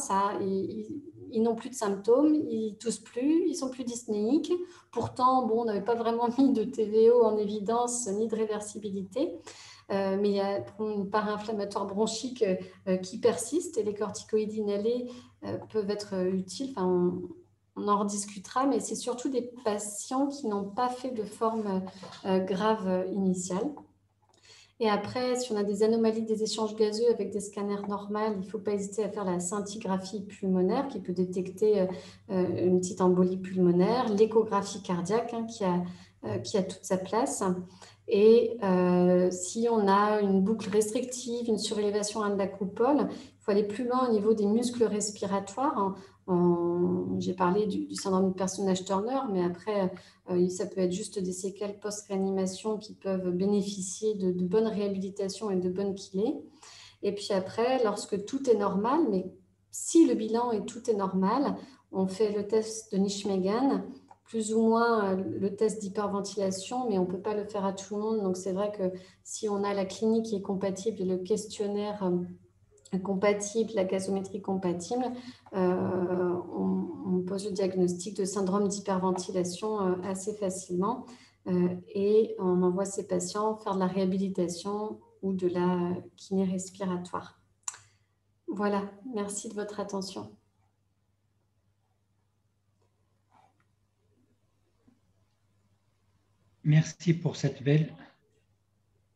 ils n'ont plus de symptômes, ils toussent plus, ils sont plus dyspnéiques. Pourtant, bon, on n'avait pas vraiment mis de TVO en évidence ni de réversibilité. Mais il y a une part inflammatoire bronchique qui persiste et les corticoïdes inhalés peuvent être utiles. Enfin, on en rediscutera, mais c'est surtout des patients qui n'ont pas fait de forme grave initiale. Et après, si on a des anomalies des échanges gazeux avec des scanners normaux, il ne faut pas hésiter à faire la scintigraphie pulmonaire qui peut détecter une petite embolie pulmonaire, l'échographie cardiaque qui a toute sa place. Et si on a une boucle restrictive, une surélévation de la coupole, il faut aller plus loin au niveau des muscles respiratoires. J'ai parlé du syndrome de personnage-Turner, mais après, ça peut être juste des séquelles post-réanimation qui peuvent bénéficier de bonnes réhabilitations et de bonnes kinés. Et puis après, lorsque tout est normal, mais si le bilan et tout est normal, on fait le test de Nijmegen, plus ou moins le test d'hyperventilation, mais on ne peut pas le faire à tout le monde. Donc c'est vrai que si on a la clinique qui est compatible et le questionnaire compatible, la gazométrie compatible, on pose le diagnostic de syndrome d'hyperventilation assez facilement et on envoie ces patients faire de la réhabilitation ou de la kiné respiratoire. Voilà, merci de votre attention. Merci pour cette belle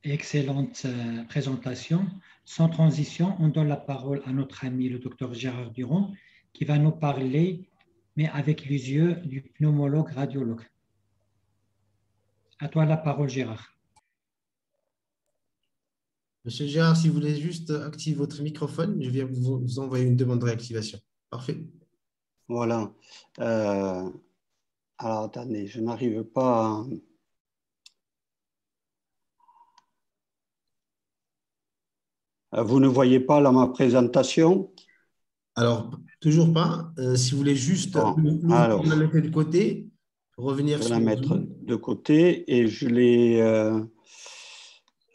et excellente présentation. Sans transition, on donne la parole à notre ami le docteur Gérard Durand qui va nous parler, mais avec les yeux du pneumologue radiologue. À toi la parole, Gérard. Monsieur Gérard, si vous voulez juste activer votre microphone, je viens vous envoyer une demande de réactivation. Parfait. Voilà. Alors, attendez, je n'arrive pas Vous ne voyez pas là ma présentation? Alors, toujours pas. Si vous voulez juste Bon, la alors, mettre de côté, revenir je vais sur la mettre Zoom. de côté et je l'ai...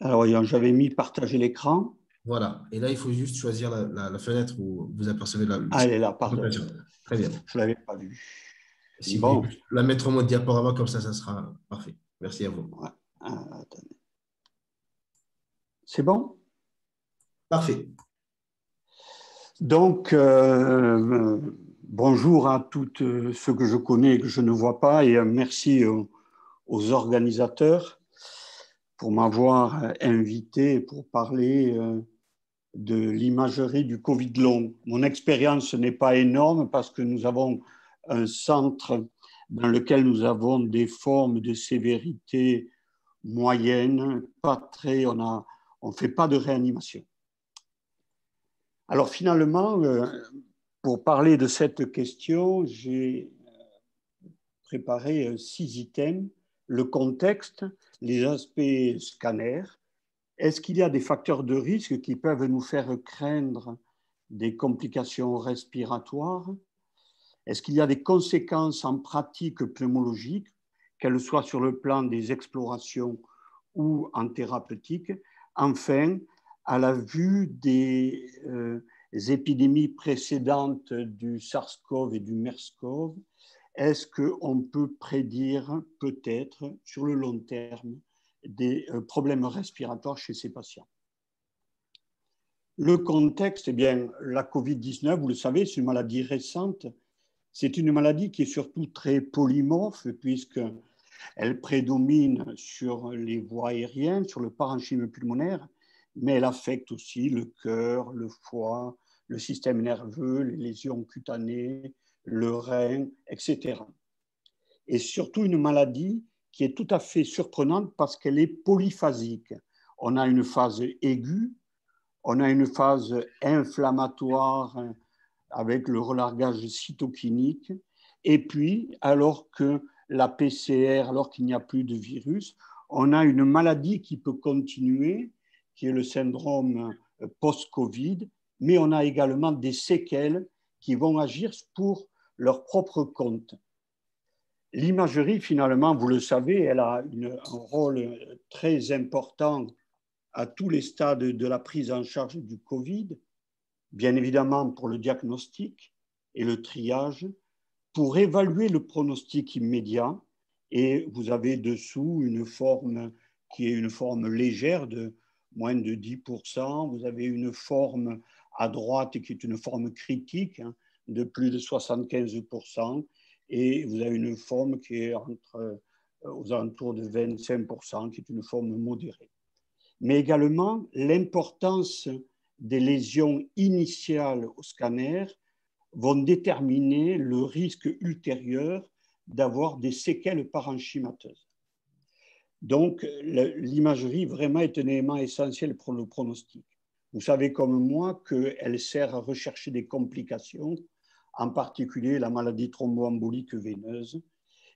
alors, voyons, j'avais mis partager l'écran. Voilà. Et là, il faut juste choisir la fenêtre où vous apercevez la Ah, elle est là, pardon. présentation. Très bien. Je ne l'avais pas vue. Si vous Bon. voulez la mettre en mode diaporama, comme ça sera parfait. Merci à vous. Ouais. Attendez. C'est bon? Parfait. Donc, bonjour à toutes ceux que je connais et que je ne vois pas, et merci aux organisateurs pour m'avoir invité pour parler de l'imagerie du Covid long. Mon expérience n'est pas énorme parce que nous avons un centre dans lequel nous avons des formes de sévérité moyennes, pas très, on ne fait pas de réanimation. Alors finalement, pour parler de cette question, j'ai préparé 6 items. Le contexte, les aspects scanners. Est-ce qu'il y a des facteurs de risque qui peuvent nous faire craindre des complications respiratoires? Est-ce qu'il y a des conséquences en pratique pneumologique, qu'elles soient sur le plan des explorations ou en thérapeutique? Enfin, à la vue des épidémies précédentes du SARS-CoV et du MERS-CoV, est-ce qu'on peut prédire peut-être sur le long terme des problèmes respiratoires chez ces patients? Le contexte, eh bien, la COVID-19, vous le savez, c'est une maladie récente. C'est une maladie qui est surtout très polymorphe puisqu'elle prédomine sur les voies aériennes, sur le parenchyme pulmonaire, mais elle affecte aussi le cœur, le foie, le système nerveux, les lésions cutanées, le rein, etc. Et surtout une maladie qui est tout à fait surprenante parce qu'elle est polyphasique. On a une phase aiguë, on a une phase inflammatoire avec le relargage cytokinique, et puis, alors que la PCR, alors qu'il n'y a plus de virus, on a une maladie qui peut continuer, qui est le syndrome post-Covid, mais on a également des séquelles qui vont agir pour leur propre compte. L'imagerie, finalement, vous le savez, elle a un rôle très important à tous les stades de la prise en charge du Covid, bien évidemment pour le diagnostic et le triage, pour évaluer le pronostic immédiat. Et vous avez dessous une forme qui est une forme légère de moins de 10%. Vous avez une forme à droite qui est une forme critique de plus de 75%. Et vous avez une forme qui est aux alentours de 25%, qui est une forme modérée. mais également l'importance des lésions initiales au scanner vont déterminer le risque ultérieur d'avoir des séquelles parenchymateuses. Donc, l'imagerie vraiment est un élément essentiel pour le pronostic. Vous savez comme moi qu'elle sert à rechercher des complications, en particulier la maladie thromboembolique veineuse,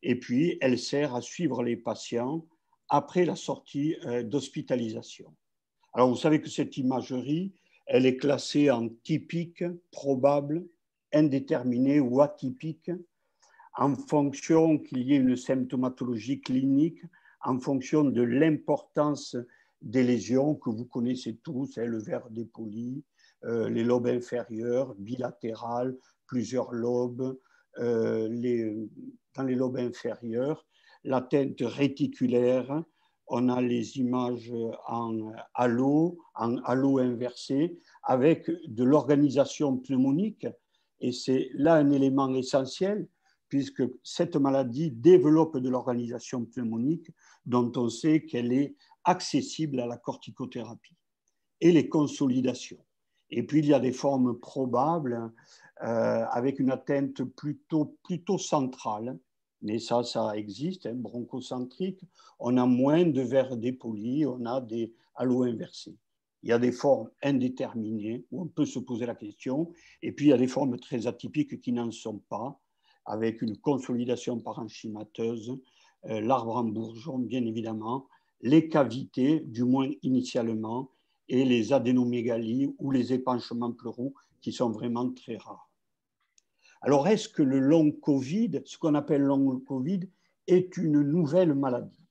et puis elle sert à suivre les patients après la sortie d'hospitalisation. Alors, vous savez que cette imagerie, elle est classée en typique, probable, indéterminé ou atypique, en fonction qu'il y ait une symptomatologie clinique, en fonction de l'importance des lésions que vous connaissez tous, le verre dépoli, les lobes inférieurs, bilatérales, plusieurs lobes, dans les lobes inférieurs, l'atteinte réticulaire, on a les images en halo inversé, avec de l'organisation pneumonique, et c'est là un élément essentiel, puisque cette maladie développe de l'organisation pneumonique dont on sait qu'elle est accessible à la corticothérapie, et les consolidations. Et puis, il y a des formes probables avec une atteinte plutôt centrale, mais ça existe, bronchocentrique. On a moins de verres dépolis, on a des halos inversés. Il y a des formes indéterminées où on peut se poser la question, et puis il y a des formes très atypiques qui n'en sont pas, avec une consolidation parenchymateuse, l'arbre en bourgeon, bien évidemment, les cavités, du moins initialement, et les adénomégalies ou les épanchements pleuraux qui sont vraiment très rares. Alors, est-ce que le long Covid, ce qu'on appelle long Covid, est une nouvelle maladie?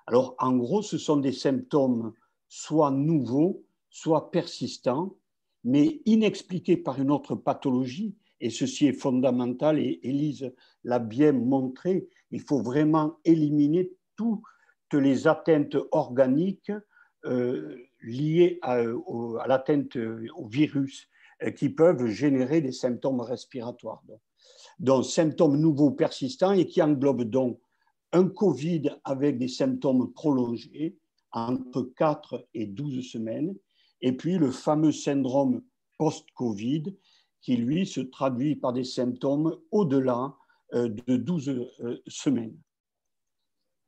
Alors, en gros, ce sont des symptômes soit nouveaux, soit persistants, mais inexpliqués par une autre pathologie, et ceci est fondamental, et Élise l'a bien montré, il faut vraiment éliminer toutes les atteintes organiques liées à l'atteinte au virus qui peuvent générer des symptômes respiratoires. Donc, symptômes nouveaux persistants et qui englobent donc un Covid avec des symptômes prolongés entre 4 et 12 semaines, et puis le fameux syndrome post-Covid qui, lui, se traduit par des symptômes au-delà de 12 semaines.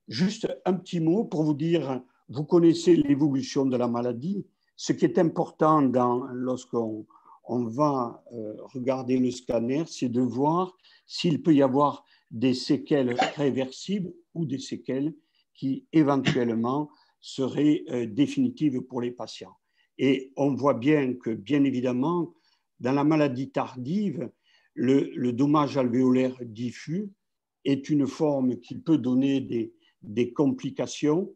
Juste un petit mot pour vous dire, vous connaissez l'évolution de la maladie. Ce qui est important lorsqu'on va regarder le scanner, c'est de voir s'il peut y avoir des séquelles réversibles ou des séquelles qui éventuellement seraient définitives pour les patients. Et on voit bien que, bien évidemment, dans la maladie tardive, le dommage alvéolaire diffus est une forme qui peut donner des complications,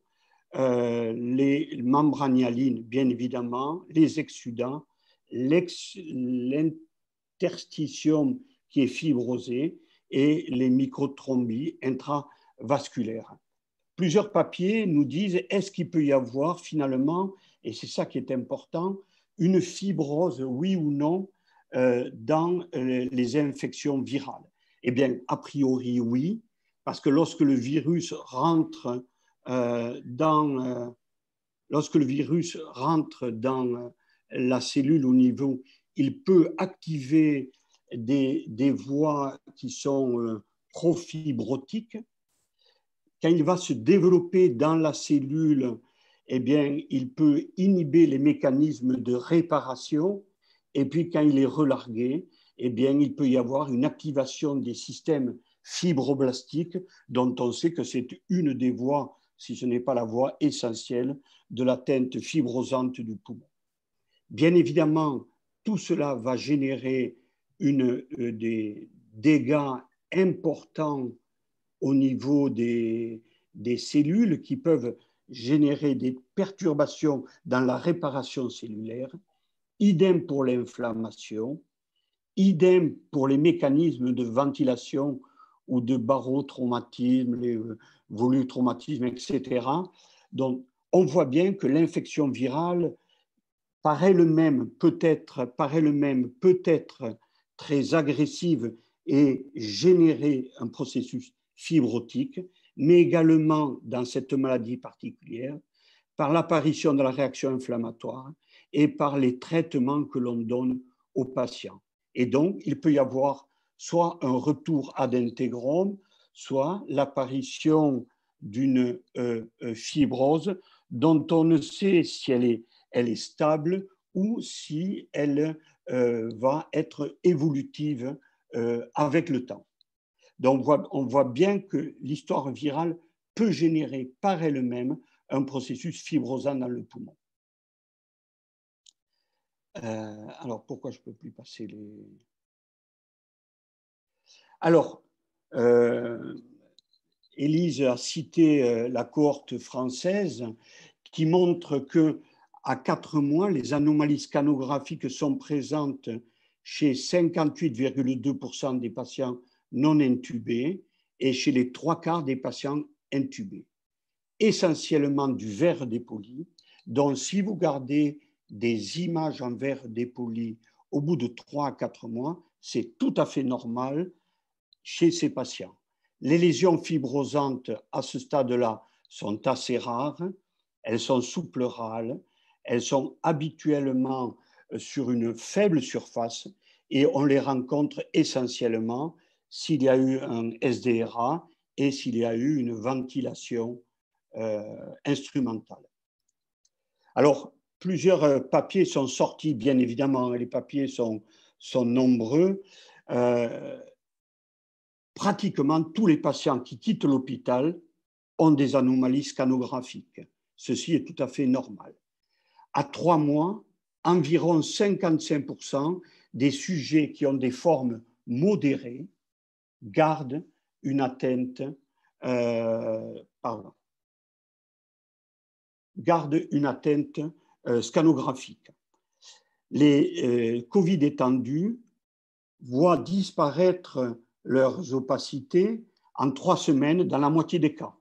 les membranialines, bien évidemment, les exsudats, l'interstitium qui est fibrosé et les microtrombies intravasculaires. Plusieurs papiers nous disent est-ce qu'il peut y avoir finalement, et c'est ça qui est important, une fibrose, oui ou non, dans les infections virales? Eh bien, a priori, oui, parce que lorsque le virus rentre dans la cellule au niveau, il peut activer des voies qui sont profibrotiques. Quand il va se développer dans la cellule, eh bien, il peut inhiber les mécanismes de réparation. Et puis, quand il est relargué, eh bien, il peut y avoir une activation des systèmes fibroblastiques dont on sait que c'est une des voies, si ce n'est pas la voie essentielle, de l'atteinte fibrosante du poumon. Bien évidemment, tout cela va générer des dégâts importants au niveau des cellules qui peuvent générer des perturbations dans la réparation cellulaire. Idem pour l'inflammation, idem pour les mécanismes de ventilation ou de barotraumatisme, les volutraumatismes, etc. Donc, on voit bien que l'infection virale par elle-même peut être très agressive et générer un processus fibrotique, mais également dans cette maladie particulière, par l'apparition de la réaction inflammatoire et par les traitements que l'on donne aux patients. Et donc, il peut y avoir soit un retour ad integrum, soit l'apparition d'une fibrose dont on ne sait si elle est stable ou si elle va être évolutive avec le temps. Donc, on voit bien que l'histoire virale peut générer par elle-même un processus fibrosant dans le poumon. Alors, pourquoi je ne peux plus passer les... Alors, Élise a cité la cohorte française qui montre qu'à 4 mois, les anomalies scanographiques sont présentes chez 58,2% des patients non intubés et chez les 3/4 des patients intubés. Essentiellement du verre dépoli, donc si vous gardez des images en verre dépoli au bout de 3 à 4 mois, c'est tout à fait normal chez ces patients. Les lésions fibrosantes à ce stade-là sont assez rares, elles sont sous-pleurales, elles sont habituellement sur une faible surface et on les rencontre essentiellement s'il y a eu un SDRA et s'il y a eu une ventilation instrumentale. Alors, plusieurs papiers sont sortis, bien évidemment, les papiers sont nombreux. Pratiquement tous les patients qui quittent l'hôpital ont des anomalies scanographiques. Ceci est tout à fait normal. À 3 mois, environ 55% des sujets qui ont des formes modérées gardent une atteinte, scanographique. Les Covid étendus voient disparaître leurs opacités en 3 semaines dans la moitié des cas.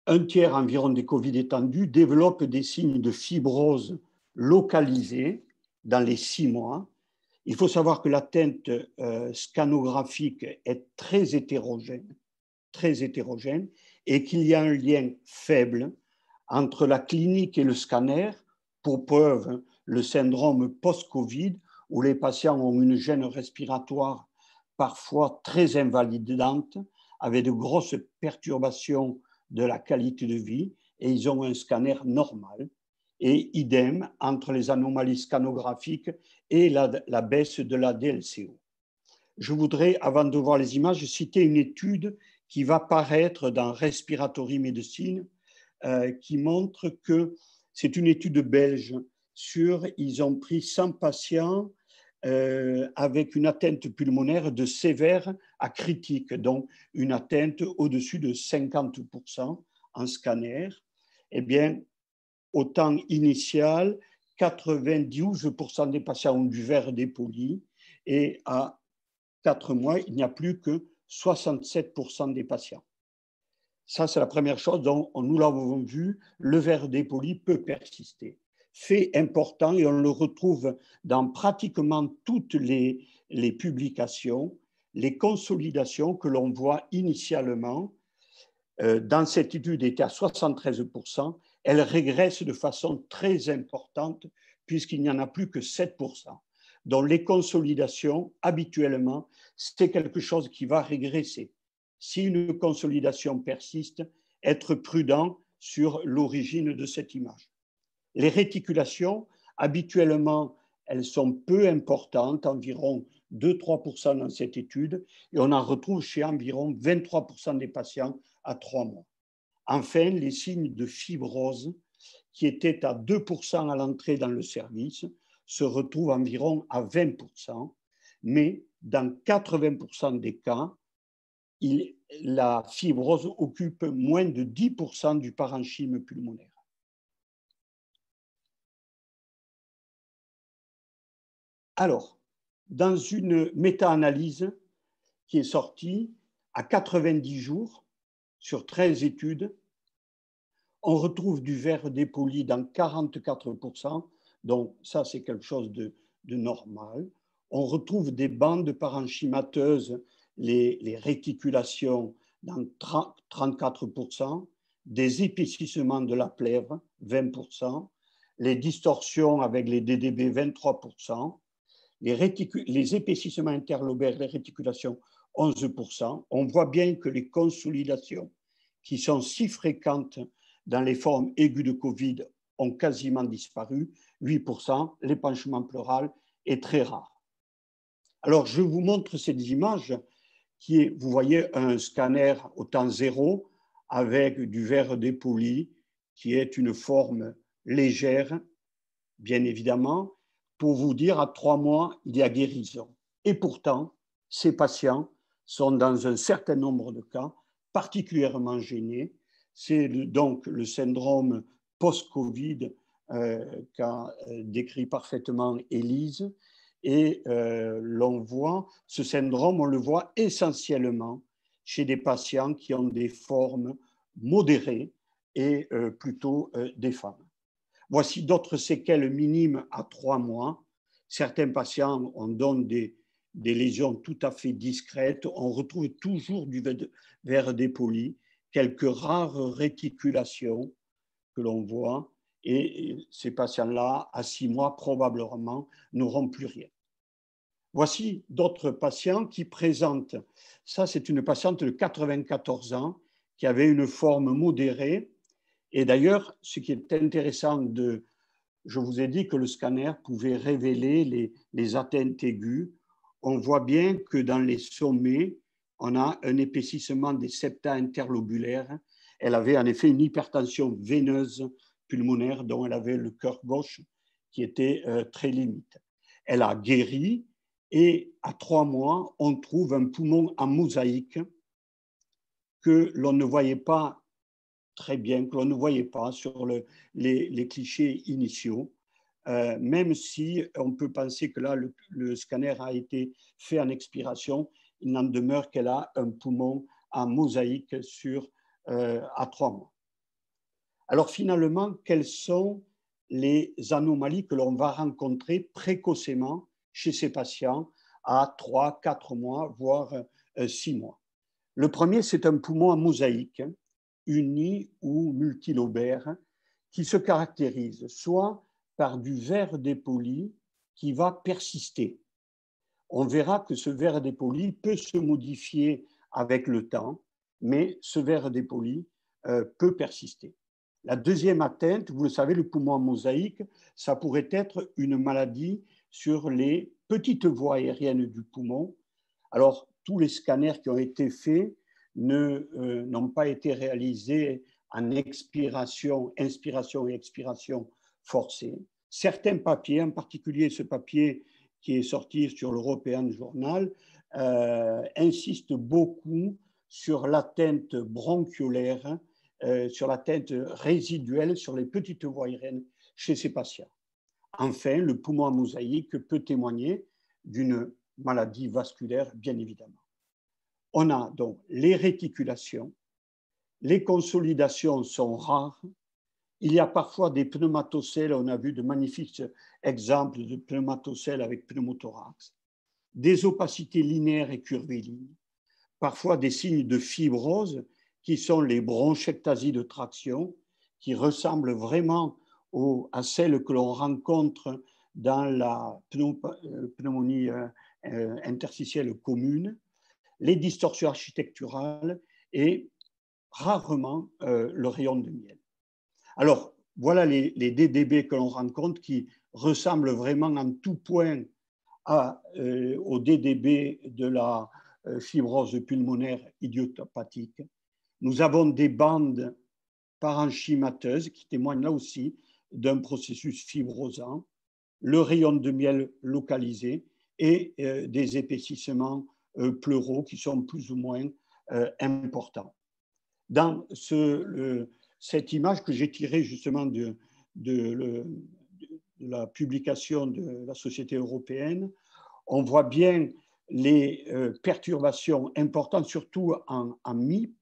Un tiers environ des Covid étendus développent des signes de fibrose localisés dans les 6 mois. Il faut savoir que l'atteinte scanographique est très hétérogène et qu'il y a un lien faible entre la clinique et le scanner, pour preuve le syndrome post-Covid, où les patients ont une gêne respiratoire parfois très invalidante, avec de grosses perturbations de la qualité de vie, et ils ont un scanner normal. Et idem entre les anomalies scanographiques et la baisse de la DLCO. Je voudrais, avant de voir les images, citer une étude qui va paraître dans Respiratory Medicine, qui montre que c'est une étude belge ils ont pris 100 patients avec une atteinte pulmonaire de sévère à critique, donc une atteinte au-dessus de 50% en scanner. Eh bien, au temps initial, 92% des patients ont du verre dépoli et à 4 mois, il n'y a plus que 67% des patients. Ça, c'est la première chose dont nous l'avons vu, le verre dépoli peut persister. Fait important, et on le retrouve dans pratiquement toutes les publications, les consolidations que l'on voit initialement dans cette étude étaient à 73%, elles régressent de façon très importante puisqu'il n'y en a plus que 7%. Donc les consolidations, habituellement, c'est quelque chose qui va régresser. Si une consolidation persiste, être prudent sur l'origine de cette image. Les réticulations, habituellement, elles sont peu importantes, environ 2-3% dans cette étude, et on en retrouve chez environ 23% des patients à 3 mois. Enfin, les signes de fibrose, qui étaient à 2% à l'entrée dans le service, se retrouvent environ à 20%, mais dans 80% des cas, la fibrose occupe moins de 10% du parenchyme pulmonaire. Alors, dans une méta-analyse qui est sortie à 90 jours sur 13 études, on retrouve du verre dépoli dans 44%, donc ça c'est quelque chose de normal. On retrouve des bandes parenchymateuses, les réticulations, dans 34%, des épaississements de la plèvre, 20%, les distorsions avec les DDB, 23%, les épaississements interlobaires, les réticulations, 11%. On voit bien que les consolidations qui sont si fréquentes dans les formes aiguës de Covid ont quasiment disparu, 8%. L'épanchement pleural est très rare. Alors, je vous montre ces images qui est, vous voyez, un scanner au temps zéro avec du verre dépoli qui est une forme légère, bien évidemment, pour vous dire à 3 mois, il y a guérison. Et pourtant, ces patients sont dans un certain nombre de cas particulièrement gênés. C'est donc le syndrome post-Covid qu'a décrit parfaitement Élise. Et l'on voit, ce syndrome, on le voit essentiellement chez des patients qui ont des formes modérées et plutôt des femmes. Voici d'autres séquelles minimes à 3 mois. Certains patients ont donc des lésions tout à fait discrètes. On retrouve toujours du verre dépoli, quelques rares réticulations que l'on voit. Et ces patients-là, à 6 mois, probablement, n'auront plus rien. Voici d'autres patients qui présentent, ça c'est une patiente de 94 ans qui avait une forme modérée. Et d'ailleurs, ce qui est intéressant, je vous ai dit que le scanner pouvait révéler les atteintes aiguës. On voit bien que dans les sommets, on a un épaississement des septa interlobulaires. Elle avait en effet une hypertension veineuse pulmonaire dont elle avait le cœur gauche qui était très limite. Elle a guéri et à 3 mois, on trouve un poumon en mosaïque que l'on ne voyait pas très bien, que l'on ne voyait pas sur les clichés initiaux, même si on peut penser que là, le scanner a été fait en expiration, il n'en demeure qu'elle a un poumon en mosaïque à 3 mois. Alors finalement, quelles sont les anomalies que l'on va rencontrer précocement chez ces patients à 3, 4 mois, voire 6 mois? Le premier, c'est un poumon en mosaïque, uni ou multilobaire, qui se caractérise soit par du verre dépoli qui va persister. On verra que ce verre dépoli peut se modifier avec le temps, mais ce verre dépoli peut persister. La deuxième atteinte, vous le savez, le poumon en mosaïque, ça pourrait être une maladie sur les petites voies aériennes du poumon. Alors, tous les scanners qui ont été faits n'ont pas été réalisés en inspiration et expiration forcée. Certains papiers, en particulier ce papier qui est sorti sur l'European Journal, insistent beaucoup sur l'atteinte bronchiolaire, sur l'atteinte résiduelle sur les petites voies aériennes chez ces patients. Enfin, le poumon en mosaïque peut témoigner d'une maladie vasculaire, bien évidemment. On a donc les réticulations, les consolidations sont rares, il y a parfois des pneumatocèles, on a vu de magnifiques exemples de pneumatocèles avec pneumothorax, des opacités linéaires et curvilinées, parfois des signes de fibrose qui sont les bronchectasies de traction, qui ressemblent vraiment à celles que l'on rencontre dans la pneumonie interstitielle commune, les distorsions architecturales et rarement le rayon de miel. Alors, voilà les DDB que l'on rencontre qui ressemblent vraiment en tout point au DDB de la fibrose pulmonaire idiopathique. Nous avons des bandes parenchymateuses qui témoignent là aussi d'un processus fibrosant, le rayon de miel localisé et des épaississements pleuraux qui sont plus ou moins importants. Dans cette image que j'ai tirée justement de la publication de la Société européenne, on voit bien les perturbations importantes, surtout en MIP.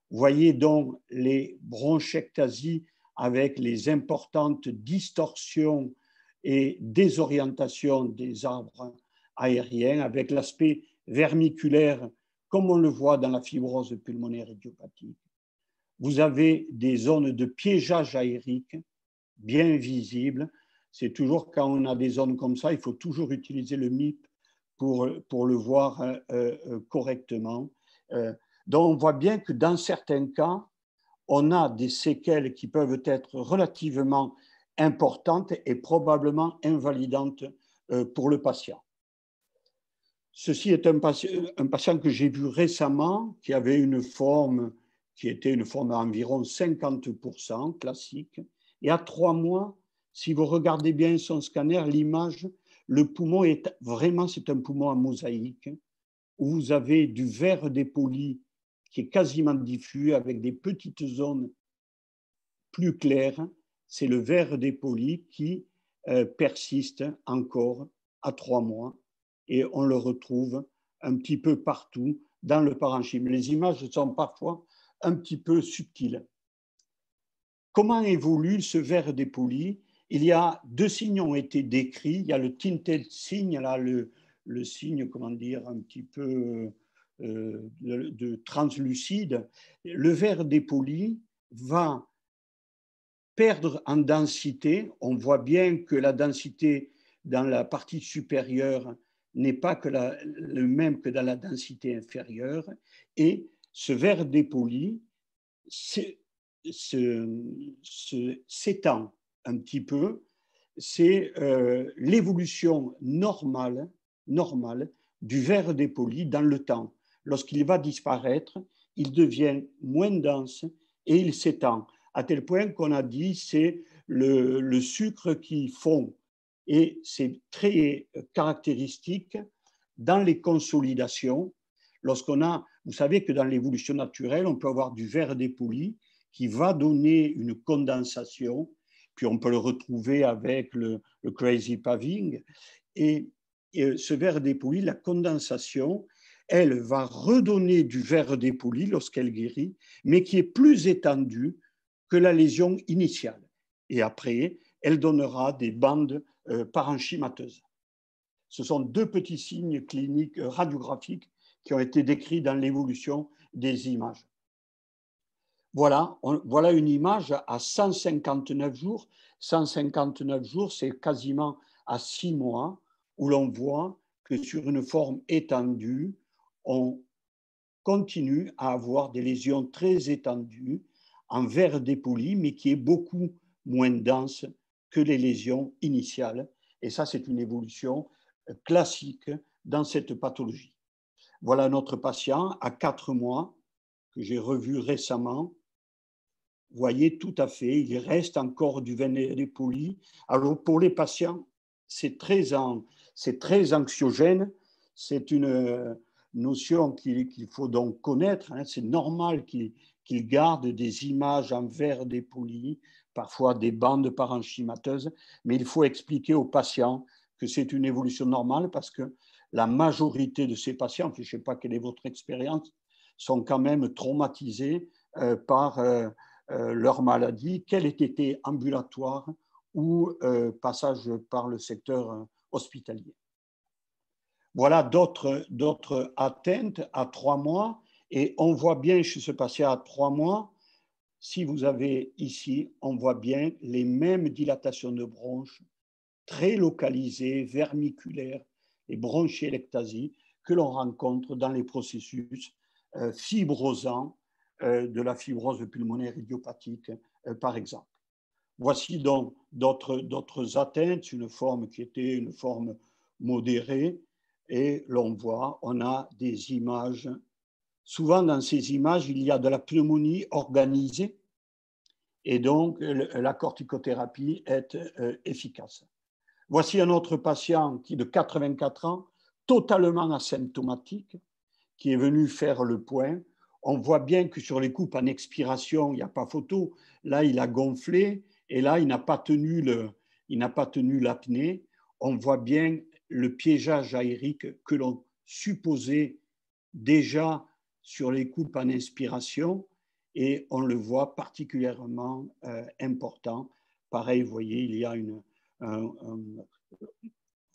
Vous voyez donc les bronchectasies avec les importantes distorsions et désorientations des arbres aériens, avec l'aspect vermiculaire, comme on le voit dans la fibrose pulmonaire idiopathique. vous avez des zones de piégeage aérique bien visibles. C'est toujours quand on a des zones comme ça, il faut toujours utiliser le MIP pour le voir correctement. Donc, on voit bien que dans certains cas, on a des séquelles qui peuvent être relativement importantes et probablement invalidantes pour le patient. Ceci est un patient que j'ai vu récemment qui avait une forme qui était une forme à environ 50% classique. Et à 3 mois, si vous regardez bien son scanner, l'image, le poumon est vraiment, c'est un poumon en mosaïque où vous avez du verre dépoli qui est quasiment diffus avec des petites zones plus claires. C'est le verre dépoli qui persiste encore à 3 mois et on le retrouve un petit peu partout dans le parenchyme. Les images sont parfois un petit peu subtiles. Comment évolue ce verre dépoli? Il y a 2 signes ont été décrits. Il y a le tinted signe, là, le signe, comment dire, un petit peu de translucide. Le verre dépoli va perdre en densité. On voit bien que la densité dans la partie supérieure n'est pas que le même que dans la densité inférieure. Et ce verre dépoli s'étend un petit peu. C'est l'évolution normale du verre dépoli dans le temps. Lorsqu'il va disparaître, il devient moins dense et il s'étend, à tel point qu'on a dit c'est le sucre qui fond. Et c'est très caractéristique dans les consolidations. Lorsqu'on a, vous savez que dans l'évolution naturelle, on peut avoir du verre dépoli qui va donner une condensation, puis on peut le retrouver avec le crazy paving. Et ce verre dépoli, la condensation, elle va redonner du verre dépoli lorsqu'elle guérit, mais qui est plus étendue que la lésion initiale. Et après, elle donnera des bandes parenchymateuses. Ce sont 2 petits signes cliniques radiographiques qui ont été décrits dans l'évolution des images. Voilà, voilà une image à 159 jours. 159 jours, c'est quasiment à 6 mois, où l'on voit que sur une forme étendue, on continue à avoir des lésions très étendues en verre dépoli, mais qui est beaucoup moins dense que les lésions initiales. Et ça, c'est une évolution classique dans cette pathologie. Voilà notre patient à 4 mois que j'ai revu récemment. Vous voyez, tout à fait, il reste encore du verre dépoli. Alors, pour les patients, c'est très anxiogène. C'est une notion qu'il faut donc connaître. C'est normal qu'ils gardent des images en verre dépoli, parfois des bandes parenchymateuses, mais il faut expliquer aux patients que c'est une évolution normale parce que la majorité de ces patients, je ne sais pas quelle est votre expérience, sont quand même traumatisés par leur maladie, qu'elle ait été ambulatoire ou passage par le secteur hospitalier. Voilà d'autres atteintes à 3 mois et on voit bien chez ce patient à 3 mois, si vous avez ici, on voit bien les mêmes dilatations de bronches très localisées, vermiculaires et bronchiectasies que l'on rencontre dans les processus fibrosants de la fibrose pulmonaire idiopathique, par exemple. Voici donc d'autres atteintes, une forme qui était une forme modérée, et l'on voit, on a des images. Souvent, dans ces images, il y a de la pneumonie organisée, et donc la corticothérapie est efficace. Voici un autre patient qui est de 84 ans, totalement asymptomatique, qui est venu faire le point. On voit bien que sur les coupes en expiration, il n'y a pas photo. Là, il a gonflé et là, il n'a pas tenu l'apnée. On voit bien le piégeage aérique que l'on supposait déjà sur les coupes en inspiration et on le voit particulièrement important. Pareil, vous voyez, il y a un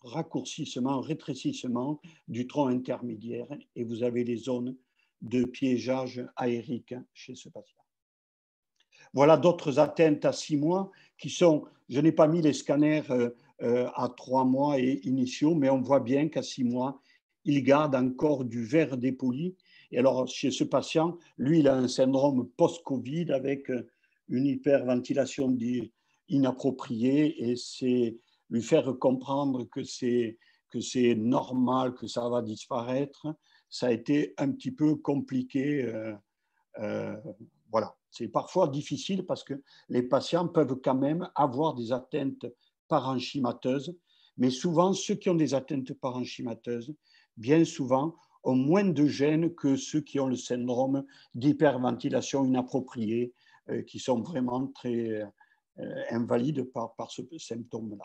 raccourcissement, rétrécissement du tronc intermédiaire et vous avez les zones de piégeage aérique chez ce patient. Voilà d'autres atteintes à 6 mois qui sont, je n'ai pas mis les scanners à 3 mois et initiaux, mais on voit bien qu'à 6 mois, il garde encore du verre dépoli. Et alors, chez ce patient, lui, il a un syndrome post-Covid avec une hyperventilation inappropriée, et c'est lui faire comprendre que c'est normal, que ça va disparaître. Ça a été un petit peu compliqué. Voilà, c'est parfois difficile parce que les patients peuvent quand même avoir des atteintes parenchymateuses, mais souvent, ceux qui ont des atteintes parenchymateuses, bien souvent, ont moins de gènes que ceux qui ont le syndrome d'hyperventilation inappropriée, qui sont vraiment très invalides par ce symptôme-là.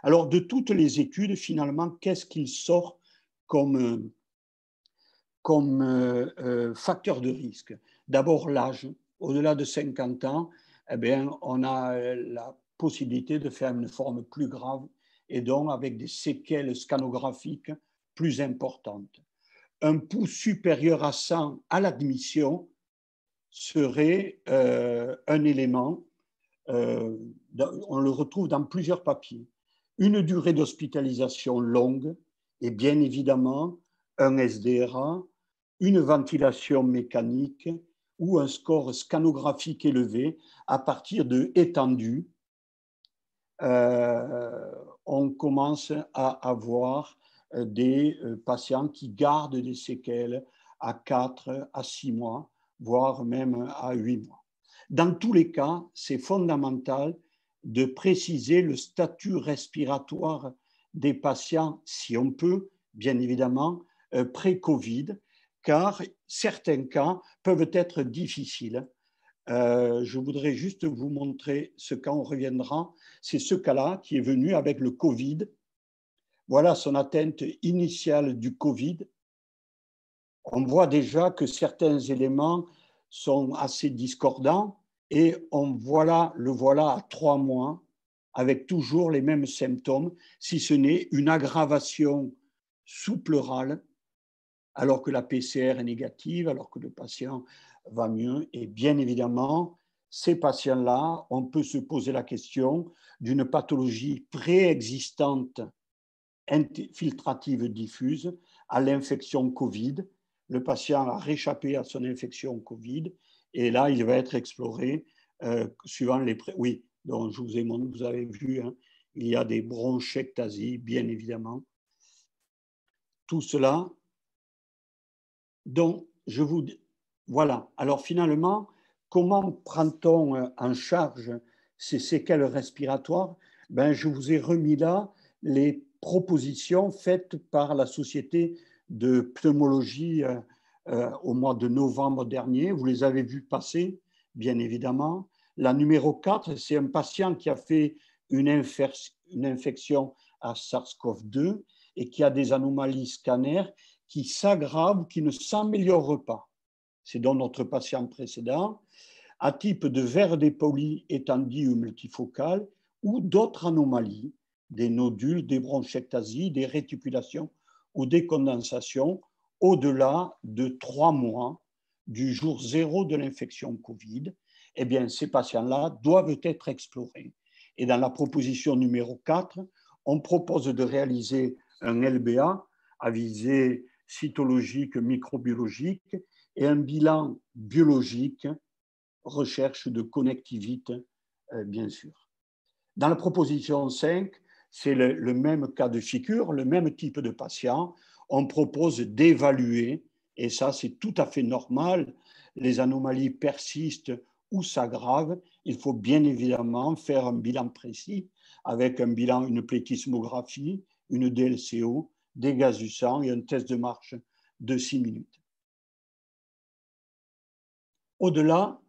Alors, de toutes les études, finalement, qu'est-ce qu'il sort comme facteur de risque? D'abord, l'âge. Au-delà de 50 ans, eh bien, on a la possibilité de faire une forme plus grave et donc avec des séquelles scanographiques plus importantes. Un pouls supérieur à 100 à l'admission serait un élément, on le retrouve dans plusieurs papiers. Une durée d'hospitalisation longue et bien évidemment un SDRA, une ventilation mécanique ou un score scanographique élevé à partir de étendue. On commence à avoir des patients qui gardent des séquelles à 4 à 6 mois, voire même à 8 mois. Dans tous les cas, c'est fondamental de préciser le statut respiratoire des patients, si on peut, bien évidemment, pré-Covid, car certains cas peuvent être difficiles. Je voudrais juste vous montrer ce cas, on reviendra. C'est ce cas-là qui est venu avec le Covid. Voilà son atteinte initiale du Covid. On voit déjà que certains éléments sont assez discordants et le voilà à 3 mois avec toujours les mêmes symptômes, si ce n'est une aggravation sous-pleurale, alors que la PCR est négative, alors que le patient va mieux. Et bien évidemment, ces patients-là, on peut se poser la question d'une pathologie préexistante infiltrative diffuse à l'infection Covid. Le patient a réchappé à son infection Covid et là, il va être exploré suivant les... Oui, donc je vous ai montré, vous avez vu, hein, il y a des bronchectasies, bien évidemment. Tout cela, donc je vous... Voilà, alors finalement, comment prend-on en charge ces séquelles respiratoires? Ben, je vous ai remis là les propositions faites par la Société de pneumologie au mois de novembre dernier. Vous les avez vues passer, bien évidemment. La numéro 4, c'est un patient qui a fait une infection à SARS-CoV-2 et qui a des anomalies scanners qui s'aggravent, qui ne s'améliorent pas. C'est donc notre patient précédent, à type de verre dépoli étendu ou multifocal, ou d'autres anomalies, des nodules, des bronchectasies, des réticulations ou des condensations au-delà de 3 mois du jour 0 de l'infection Covid. Eh bien, ces patients-là doivent être explorés. Et dans la proposition numéro 4, on propose de réaliser un LBA à visée cytologique, microbiologique et un bilan biologique, recherche de connectivité, bien sûr. Dans la proposition 5, c'est le même cas de figure, le même type de patient. On propose d'évaluer, et ça c'est tout à fait normal, les anomalies persistent ou s'aggravent. Il faut bien évidemment faire un bilan précis avec un bilan, une plétismographie, une DLCO, des gaz du sang et un test de marche de 6 minutes. Au-delà,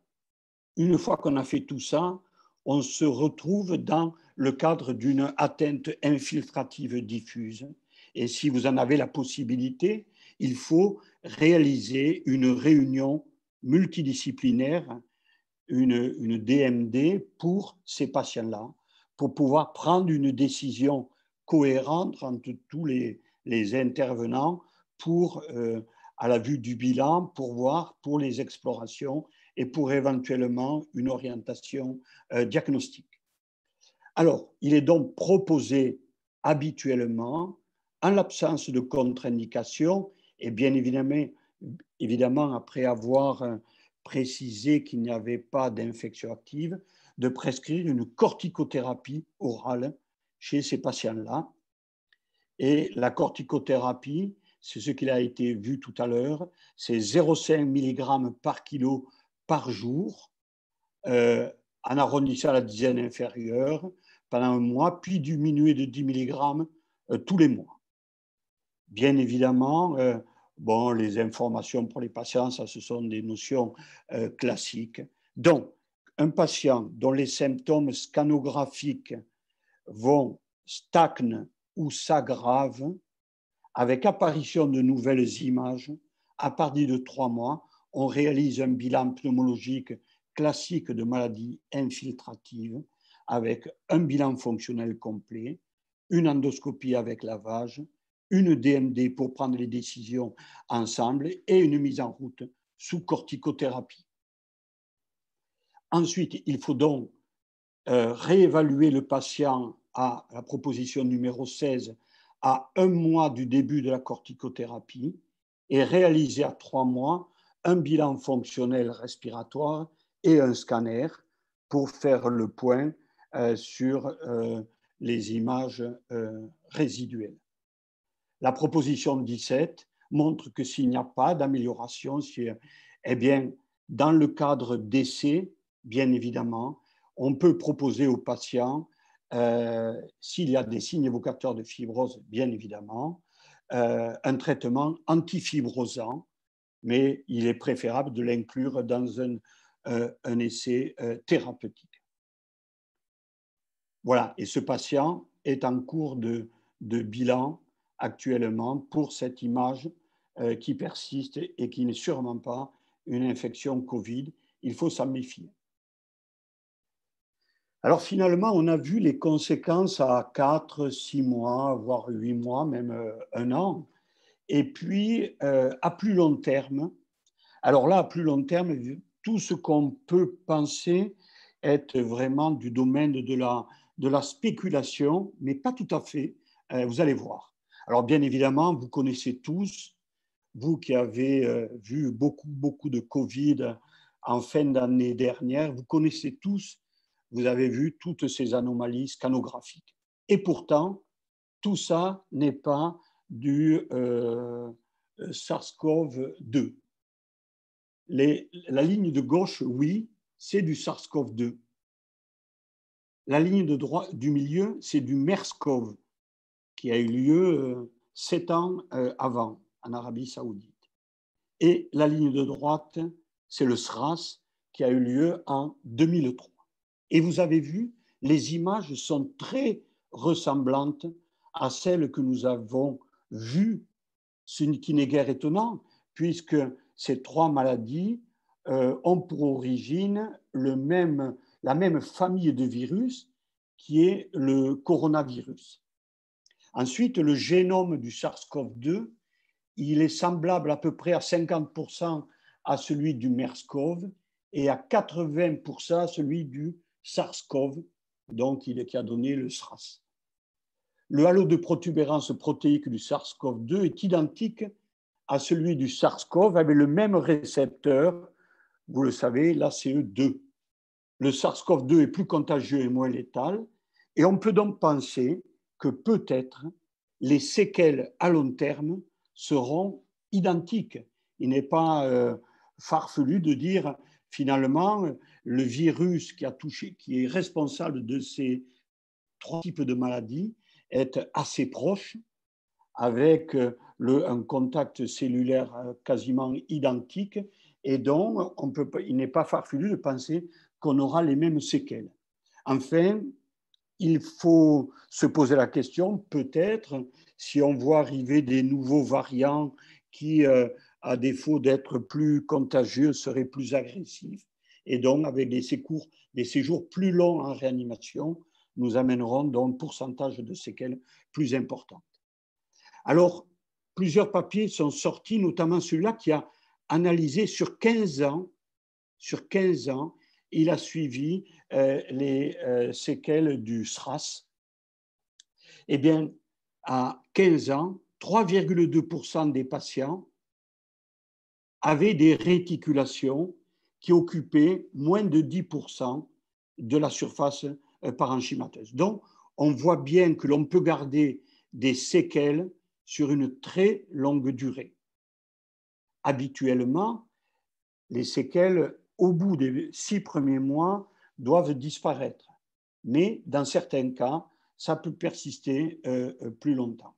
une fois qu'on a fait tout ça, on se retrouve dans le cadre d'une atteinte infiltrative diffuse. Et si vous en avez la possibilité, il faut réaliser une réunion multidisciplinaire, une DMD pour ces patients-là, pour pouvoir prendre une décision cohérente entre tous les intervenants pour à la vue du bilan pour voir pour les explorations et pour éventuellement une orientation diagnostique. Alors, il est donc proposé habituellement, en l'absence de contre-indication, et bien évidemment après avoir précisé qu'il n'y avait pas d'infection active, de prescrire une corticothérapie orale chez ces patients-là. Et la corticothérapie, c'est ce qui a été vu tout à l'heure, c'est 0,5 mg par kilo par jour, en arrondissant à la dizaine inférieure, pendant un mois, puis diminuer de 10 mg tous les mois. Bien évidemment, bon, les informations pour les patients, ça, ce sont des notions classiques. Donc, un patient dont les symptômes scanographiques stagnent ou s'aggravent, avec apparition de nouvelles images, à partir de 3 mois, on réalise un bilan pneumologique classique de maladie infiltrative avec un bilan fonctionnel complet, une endoscopie avec lavage, une DMD pour prendre les décisions ensemble et une mise en route sous corticothérapie. Ensuite, il faut donc réévaluer le patient à la proposition numéro 16 à 1 mois du début de la corticothérapie et réaliser à 3 mois un bilan fonctionnel respiratoire et un scanner pour faire le point sur les images résiduelles. La proposition 17 montre que s'il n'y a pas d'amélioration, eh bien, dans le cadre d'essais, bien évidemment, on peut proposer aux patients, s'il y a des signes évocateurs de fibrose, bien évidemment, un traitement antifibrosant, mais il est préférable de l'inclure dans un essai thérapeutique. Voilà, et ce patient est en cours de bilan actuellement pour cette image qui persiste et qui n'est sûrement pas une infection Covid. Il faut s'en méfier. Alors finalement, on a vu les conséquences à 4, 6 mois, voire 8 mois, même 1 an. Et puis, à plus long terme, alors là, à plus long terme, tout ce qu'on peut penser être vraiment du domaine de la spéculation, mais pas tout à fait, vous allez voir. Alors bien évidemment, vous connaissez tous, vous qui avez vu beaucoup de Covid en fin d'année dernière, vous connaissez tous, vous avez vu toutes ces anomalies scanographiques. Et pourtant, tout ça n'est pas du SARS-CoV-2. La ligne de gauche, oui, c'est du SARS-CoV-2. La ligne de droite du milieu, c'est du MERS-CoV, qui a eu lieu 7 ans avant, en Arabie Saoudite. Et la ligne de droite, c'est le SRAS, qui a eu lieu en 2003. Et vous avez vu, les images sont très ressemblantes à celles que nous avons vues, ce qui n'est guère étonnant, puisque ces 3 maladies ont pour origine la même famille de virus qui est le coronavirus. Ensuite, le génome du SARS-CoV-2, il est semblable à peu près à 50% à celui du MERS-CoV et à 80% à celui du SARS-CoV, donc qui a donné le SRAS. Le halo de protubérance protéique du SARS-CoV-2 est identique à celui du SARS-CoV avec le même récepteur, vous le savez, l'ACE2. Le SARS-CoV-2 est plus contagieux et moins létal, et on peut donc penser que peut-être les séquelles à long terme seront identiques. Il n'est pas farfelu de dire finalement le virus qui est responsable de ces 3 types de maladies est assez proche, avec un contact cellulaire quasiment identique, et donc il n'est pas farfelu de penser qu'on aura les mêmes séquelles. Enfin, il faut se poser la question, peut-être, si on voit arriver des nouveaux variants qui, à défaut d'être plus contagieux, seraient plus agressifs, et donc avec des séjours plus longs en réanimation, nous amènerons donc un pourcentage de séquelles plus important. Alors, plusieurs papiers sont sortis, notamment celui-là qui a analysé sur 15 ans, il a suivi les séquelles du SRAS. Eh bien, à 15 ans, 3,2% des patients avaient des réticulations qui occupaient moins de 10% de la surface parenchymateuse. Donc, on voit bien que l'on peut garder des séquelles sur une très longue durée. Habituellement, les séquelles, au bout des 6 premiers mois, doivent disparaître. Mais dans certains cas, ça peut persister plus longtemps.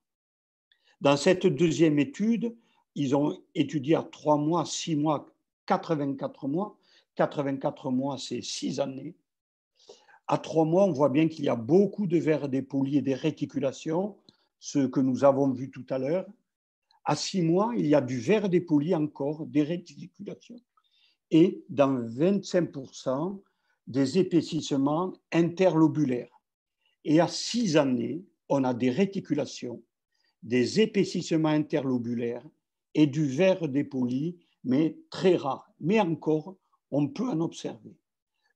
Dans cette deuxième étude, ils ont étudié à 3 mois, 6 mois, 84 mois. 84 mois, c'est 6 années. À 3 mois, on voit bien qu'il y a beaucoup de verres dépoli et des réticulations, ce que nous avons vu tout à l'heure. À 6 mois, il y a du verre dépoli encore, des réticulations, et dans 25%, des épaississements interlobulaires. Et à 6 années, on a des réticulations, des épaississements interlobulaires et du verre dépoli, mais très rare. Mais encore, on peut en observer.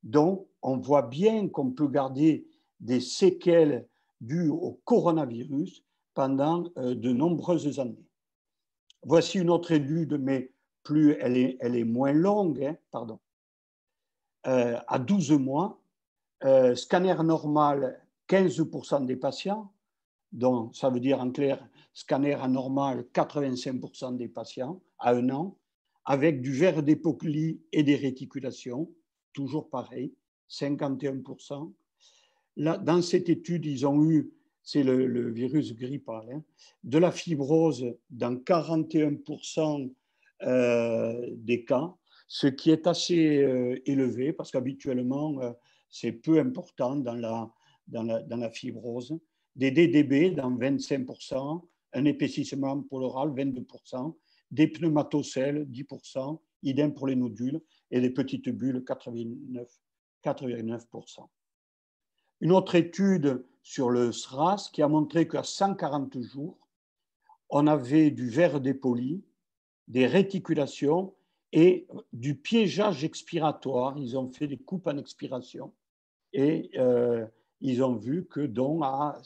Donc, on voit bien qu'on peut garder des séquelles dues au coronavirus pendant de nombreuses années. Voici une autre étude, mais elle est moins longue. Hein, à 12 mois, scanner normal, 15% des patients, donc ça veut dire en clair, scanner anormal, 85% des patients à 1 an, avec du verre dépoli et des réticulations, toujours pareil, 51%. Là, dans cette étude, ils ont eu, c'est le virus grippal, hein, de la fibrose dans 41% des cas, ce qui est assez élevé parce qu'habituellement, c'est peu important dans la fibrose. Des DDB dans 25%, un épaississement pleural 22%, des pneumatocèles 10%, idem pour les nodules, et des petites bulles 4,9%. Une autre étude sur le SRAS qui a montré qu'à 140 jours, on avait du verre dépoli, des réticulations et du piégeage expiratoire. Ils ont fait des coupes en expiration et ils ont vu que donc à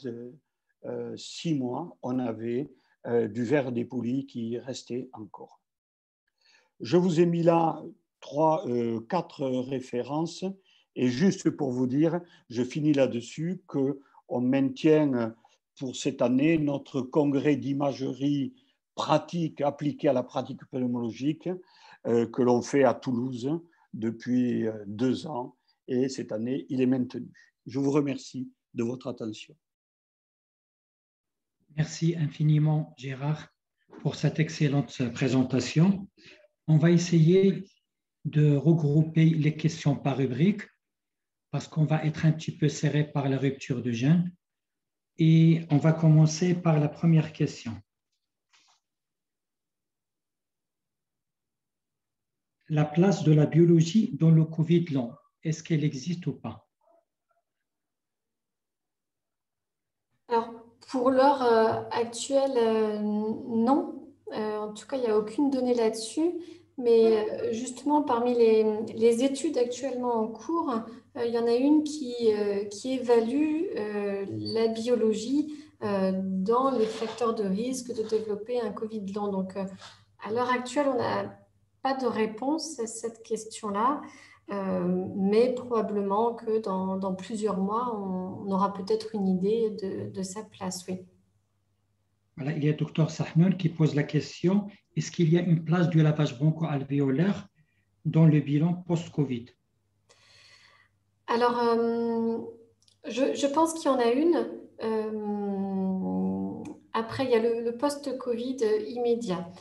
6 mois, on avait du verre dépoli qui restait encore. Je vous ai mis là 4 références et juste pour vous dire, je finis là-dessus, qu'on maintient pour cette année notre congrès d'imagerie pratique appliquée à la pratique pneumologique que l'on fait à Toulouse depuis 2 ans et cette année, il est maintenu. Je vous remercie de votre attention. Merci infiniment, Gérard, pour cette excellente présentation. On va essayer de regrouper les questions par rubrique parce qu'on va être un petit peu serré par la rupture de jeûne. Et on va commencer par la première question. La place de la biologie dans le Covid long, est-ce qu'elle existe ou pas? Alors, pour l'heure actuelle, non. En tout cas, il n'y a aucune donnée là-dessus. Mais justement, parmi les études actuellement en cours, il y en a une qui évalue la biologie dans les facteurs de risque de développer un Covid long. Donc, à l'heure actuelle, on n'a pas de réponse à cette question-là. Mais probablement que dans plusieurs mois, on aura peut-être une idée de sa place, oui. Voilà, il y a Dr Sahnoun qui pose la question, est-ce qu'il y a une place du lavage broncho-alvéolaire dans le bilan post-Covid? Alors, je pense qu'il y en a une. Après, il y a le post-Covid immédiat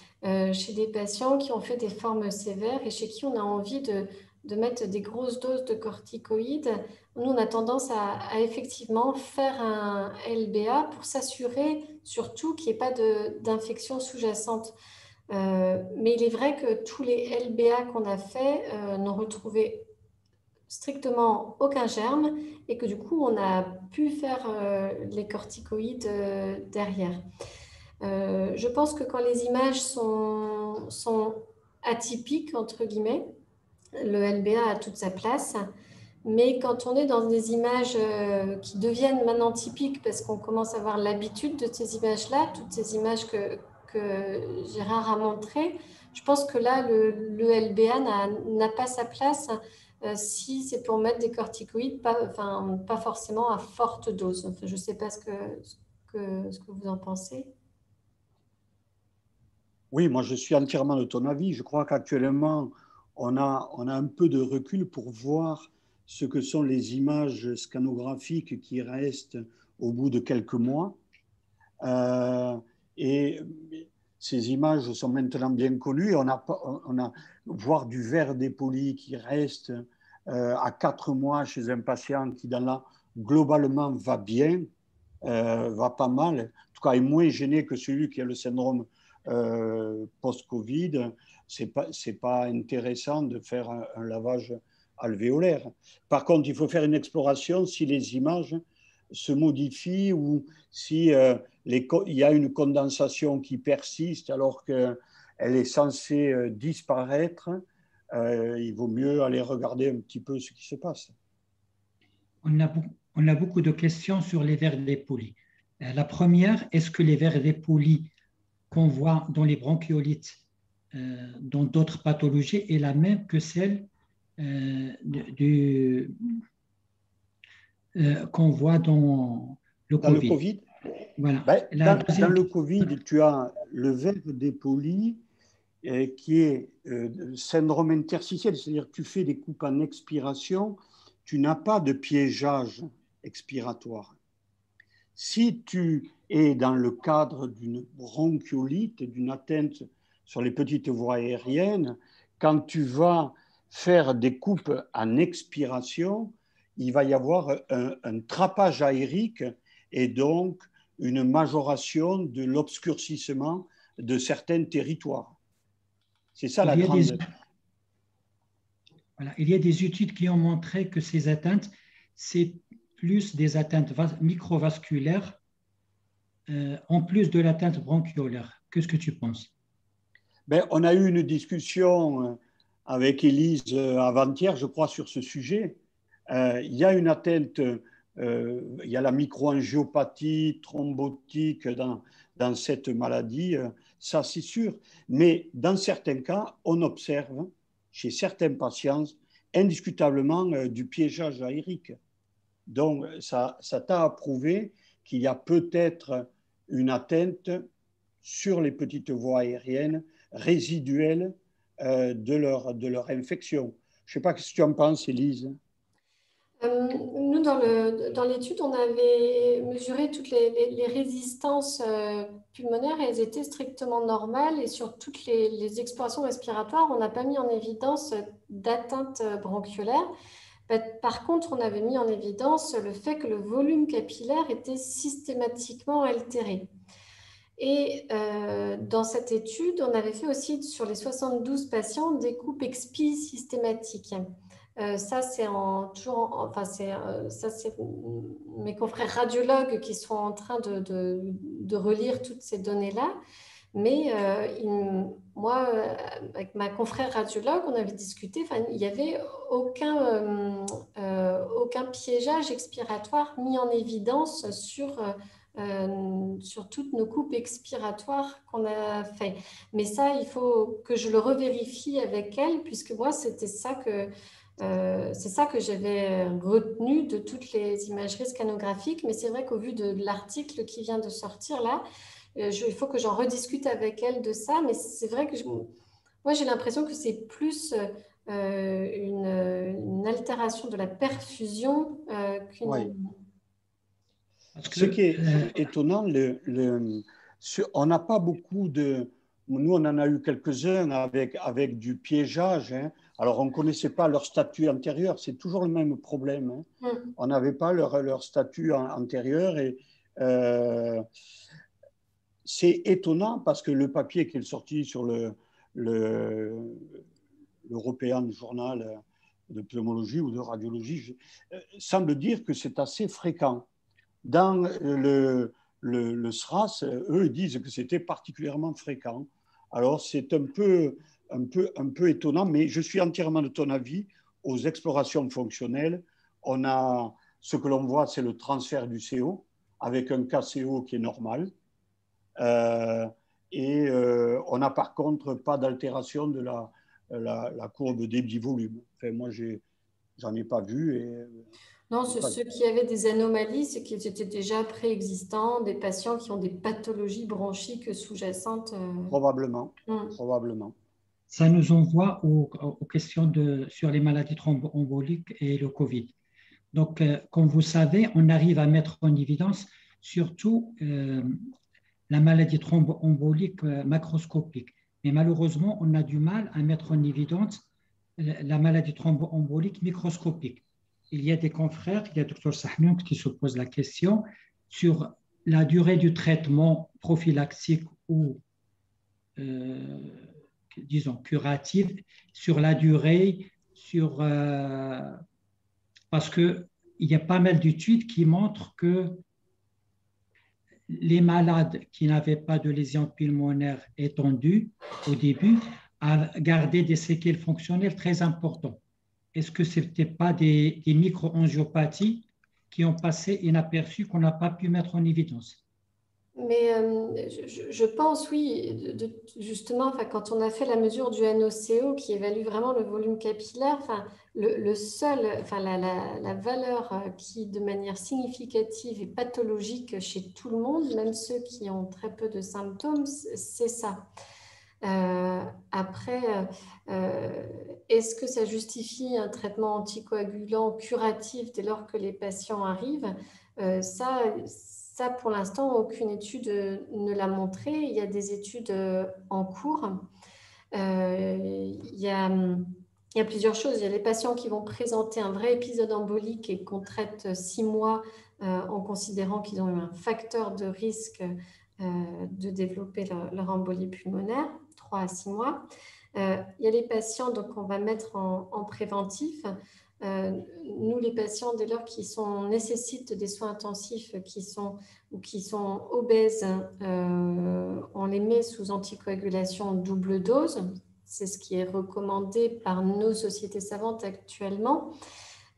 chez des patients qui ont fait des formes sévères et chez qui on a envie de mettre des grosses doses de corticoïdes. Nous, on a tendance à effectivement faire un LBA pour s'assurer surtout qu'il n'y ait pas d'infection sous-jacente. Mais il est vrai que tous les LBA qu'on a fait n'ont retrouvé strictement aucun germe et que du coup, on a pu faire les corticoïdes derrière. Je pense que quand les images sont atypiques, entre guillemets, le LBA a toute sa place. Mais quand on est dans des images qui deviennent maintenant typiques parce qu'on commence à avoir l'habitude de ces images-là, toutes ces images que Gérard a montrées, je pense que là, le LBA n'a pas sa place si c'est pour mettre des corticoïdes, pas forcément à forte dose. Enfin, je ne sais pas ce que vous en pensez. Oui, moi je suis entièrement de ton avis. Je crois qu'actuellement, on a un peu de recul pour voir ce que sont les images scanographiques qui restent au bout de quelques mois. Et ces images sont maintenant bien connues. On a voir du verre dépoli qui reste à 4 mois chez un patient qui, globalement, va bien, va pas mal, en tout cas est moins gêné que celui qui a le syndrome post-Covid. C'est pas intéressant de faire un lavage alvéolaire. Par contre, il faut faire une exploration si les images se modifient ou si il y a une condensation qui persiste alors qu'elle est censée disparaître. Il vaut mieux aller regarder un petit peu ce qui se passe. On a beaucoup de questions sur les vers dépolis. La première, est-ce que les vers dépolis qu'on voit dans les bronchiolites, dans d'autres pathologies, est la même que celle qu'on voit dans le Dans le COVID? Covid, Voilà. Dans le Covid, tu as le verre dépoli qui est syndrome interstitiel, c'est-à-dire que tu fais des coupes en expiration, tu n'as pas de piégeage expiratoire. Si tu es dans le cadre d'une bronchiolite, d'une atteinte sur les petites voies aériennes, quand tu vas faire des coupes en expiration, il va y avoir un trapage aérique et donc une majoration de l'obscurcissement de certains territoires. C'est ça la grande... Il y a des études qui ont montré que ces atteintes, c'est plus des atteintes microvasculaires en plus de l'atteinte bronchiolaire. Qu'est-ce que tu penses? On a eu une discussion avec Élise avant-hier, je crois, sur ce sujet. Il y a une atteinte, il y a la microangiopathie thrombotique dans cette maladie, ça c'est sûr. Mais dans certains cas, on observe chez certains patients indiscutablement du piégeage aérique. Donc, ça t'a approuvé qu'il y a peut-être une atteinte sur les petites voies aériennes résiduelles de leur infection. Je ne sais pas ce que tu en penses, Élise. Nous, dans l'étude, on avait mesuré toutes les résistances pulmonaires et elles étaient strictement normales. Et sur toutes les explorations respiratoires, on n'a pas mis en évidence d'atteinte bronchiolaire. Par contre, on avait mis en évidence le fait que le volume capillaire était systématiquement altéré. Et dans cette étude, on avait fait aussi sur les 72 patients des coupes expi systématiques. Ça, c'est mes confrères radiologues qui sont en train de relire toutes ces données-là. Mais moi, avec ma confrère radiologue, on avait discuté, il n'y avait aucun piégeage expiratoire mis en évidence sur toutes nos coupes expiratoires qu'on a fait. Mais ça, il faut que je le revérifie avec elle, puisque moi, c'est ça que j'avais retenu de toutes les imageries scanographiques. Mais c'est vrai qu'au vu de l'article qui vient de sortir là, il faut que j'en rediscute avec elle de ça. Mais c'est vrai que moi, j'ai l'impression que c'est plus une altération de la perfusion qu'une... Oui. Ce qui est étonnant, on n'a pas beaucoup de... Nous, on en a eu quelques-uns avec du piégeage. Hein. Alors, on ne connaissait pas leur statut antérieur. C'est toujours le même problème. Hein. On n'avait pas leur statut antérieur. Et c'est étonnant parce que le papier qui est sorti sur l'European Journal de pneumologie ou de radiologie semble dire que c'est assez fréquent. Dans le SRAS, eux, ils disent que c'était particulièrement fréquent. Alors, c'est un peu étonnant, mais je suis entièrement de ton avis. Aux explorations fonctionnelles, ce que l'on voit, c'est le transfert du CO, avec un KCO qui est normal. On n'a par contre pas d'altération de la courbe débit-volume. Enfin, moi, j'en ai pas vu. Non, ceux qui avaient des anomalies, c'est qu'ils étaient déjà préexistants, des patients qui ont des pathologies bronchiques sous-jacentes. Probablement. Ça nous envoie aux questions sur les maladies thromboemboliques et le Covid. Donc, comme vous savez, on arrive à mettre en évidence surtout la maladie thromboembolique macroscopique. Mais malheureusement, on a du mal à mettre en évidence la maladie thromboembolique microscopique. Il y a des confrères, il y a le Dr Sahnouk qui se pose la question sur la durée du traitement prophylaxique ou disons curatif, sur la durée, parce qu'il y a pas mal d'études qui montrent que les malades qui n'avaient pas de lésions pulmonaires étendues au début a gardé des séquelles fonctionnelles très importantes. Est-ce que ce n'était pas des micro-angiopathies qui ont passé inaperçues qu'on n'a pas pu mettre en évidence? Mais je pense, oui, justement, quand on a fait la mesure du NOCO qui évalue vraiment le volume capillaire, la valeur qui, de manière significative et pathologique chez tout le monde, même ceux qui ont très peu de symptômes, c'est ça. Après, est-ce que ça justifie un traitement anticoagulant curatif dès lors que les patients arrivent? Ça, pour l'instant, aucune étude ne l'a montré. Il y a des études en cours. Il y a plusieurs choses. Il y a les patients qui vont présenter un vrai épisode embolique et qu'on traite 6 mois en considérant qu'ils ont eu un facteur de risque de développer leur embolie pulmonaire, 3 à 6 mois. Il y a les patients qu'on va mettre en préventif. Nous, les patients, dès lors qu'ils nécessitent des soins intensifs, qui sont obèses, on les met sous anticoagulation double dose. C'est ce qui est recommandé par nos sociétés savantes actuellement.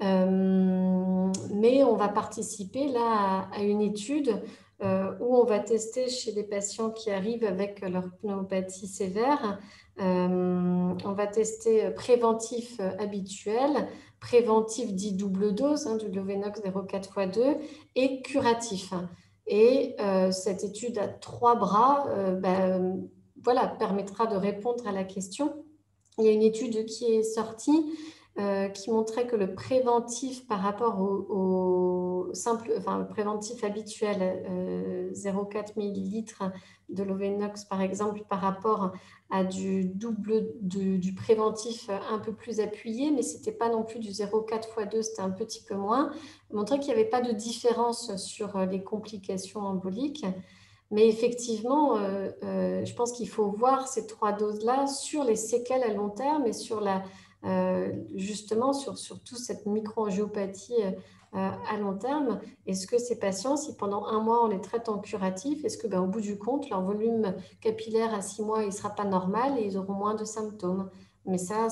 Mais on va participer là à une étude où on va tester chez des patients qui arrivent avec leur pneumopathie sévère. On va tester préventif habituel, préventif dit double dose, du Lovenox 0,4 x 2 et curatif. Et cette étude à 3 bras permettra de répondre à la question. Il y a une étude qui est sortie qui montrait que le préventif par rapport au simple, le préventif habituel, 0,4 ml de Lovenox par exemple, par rapport à du double du préventif un peu plus appuyé, mais ce n'était pas non plus du 0,4 x 2, c'était un petit peu moins, montrait qu'il n'y avait pas de différence sur les complications emboliques. Mais effectivement, je pense qu'il faut voir ces 3 doses-là sur les séquelles à long terme et sur justement sur toute cette microangiopathie à long terme. Est-ce que ces patients, si pendant 1 mois on les traite en curatif, est-ce que au bout du compte, leur volume capillaire à 6 mois, il ne sera pas normal et ils auront moins de symptômes? Mais ça,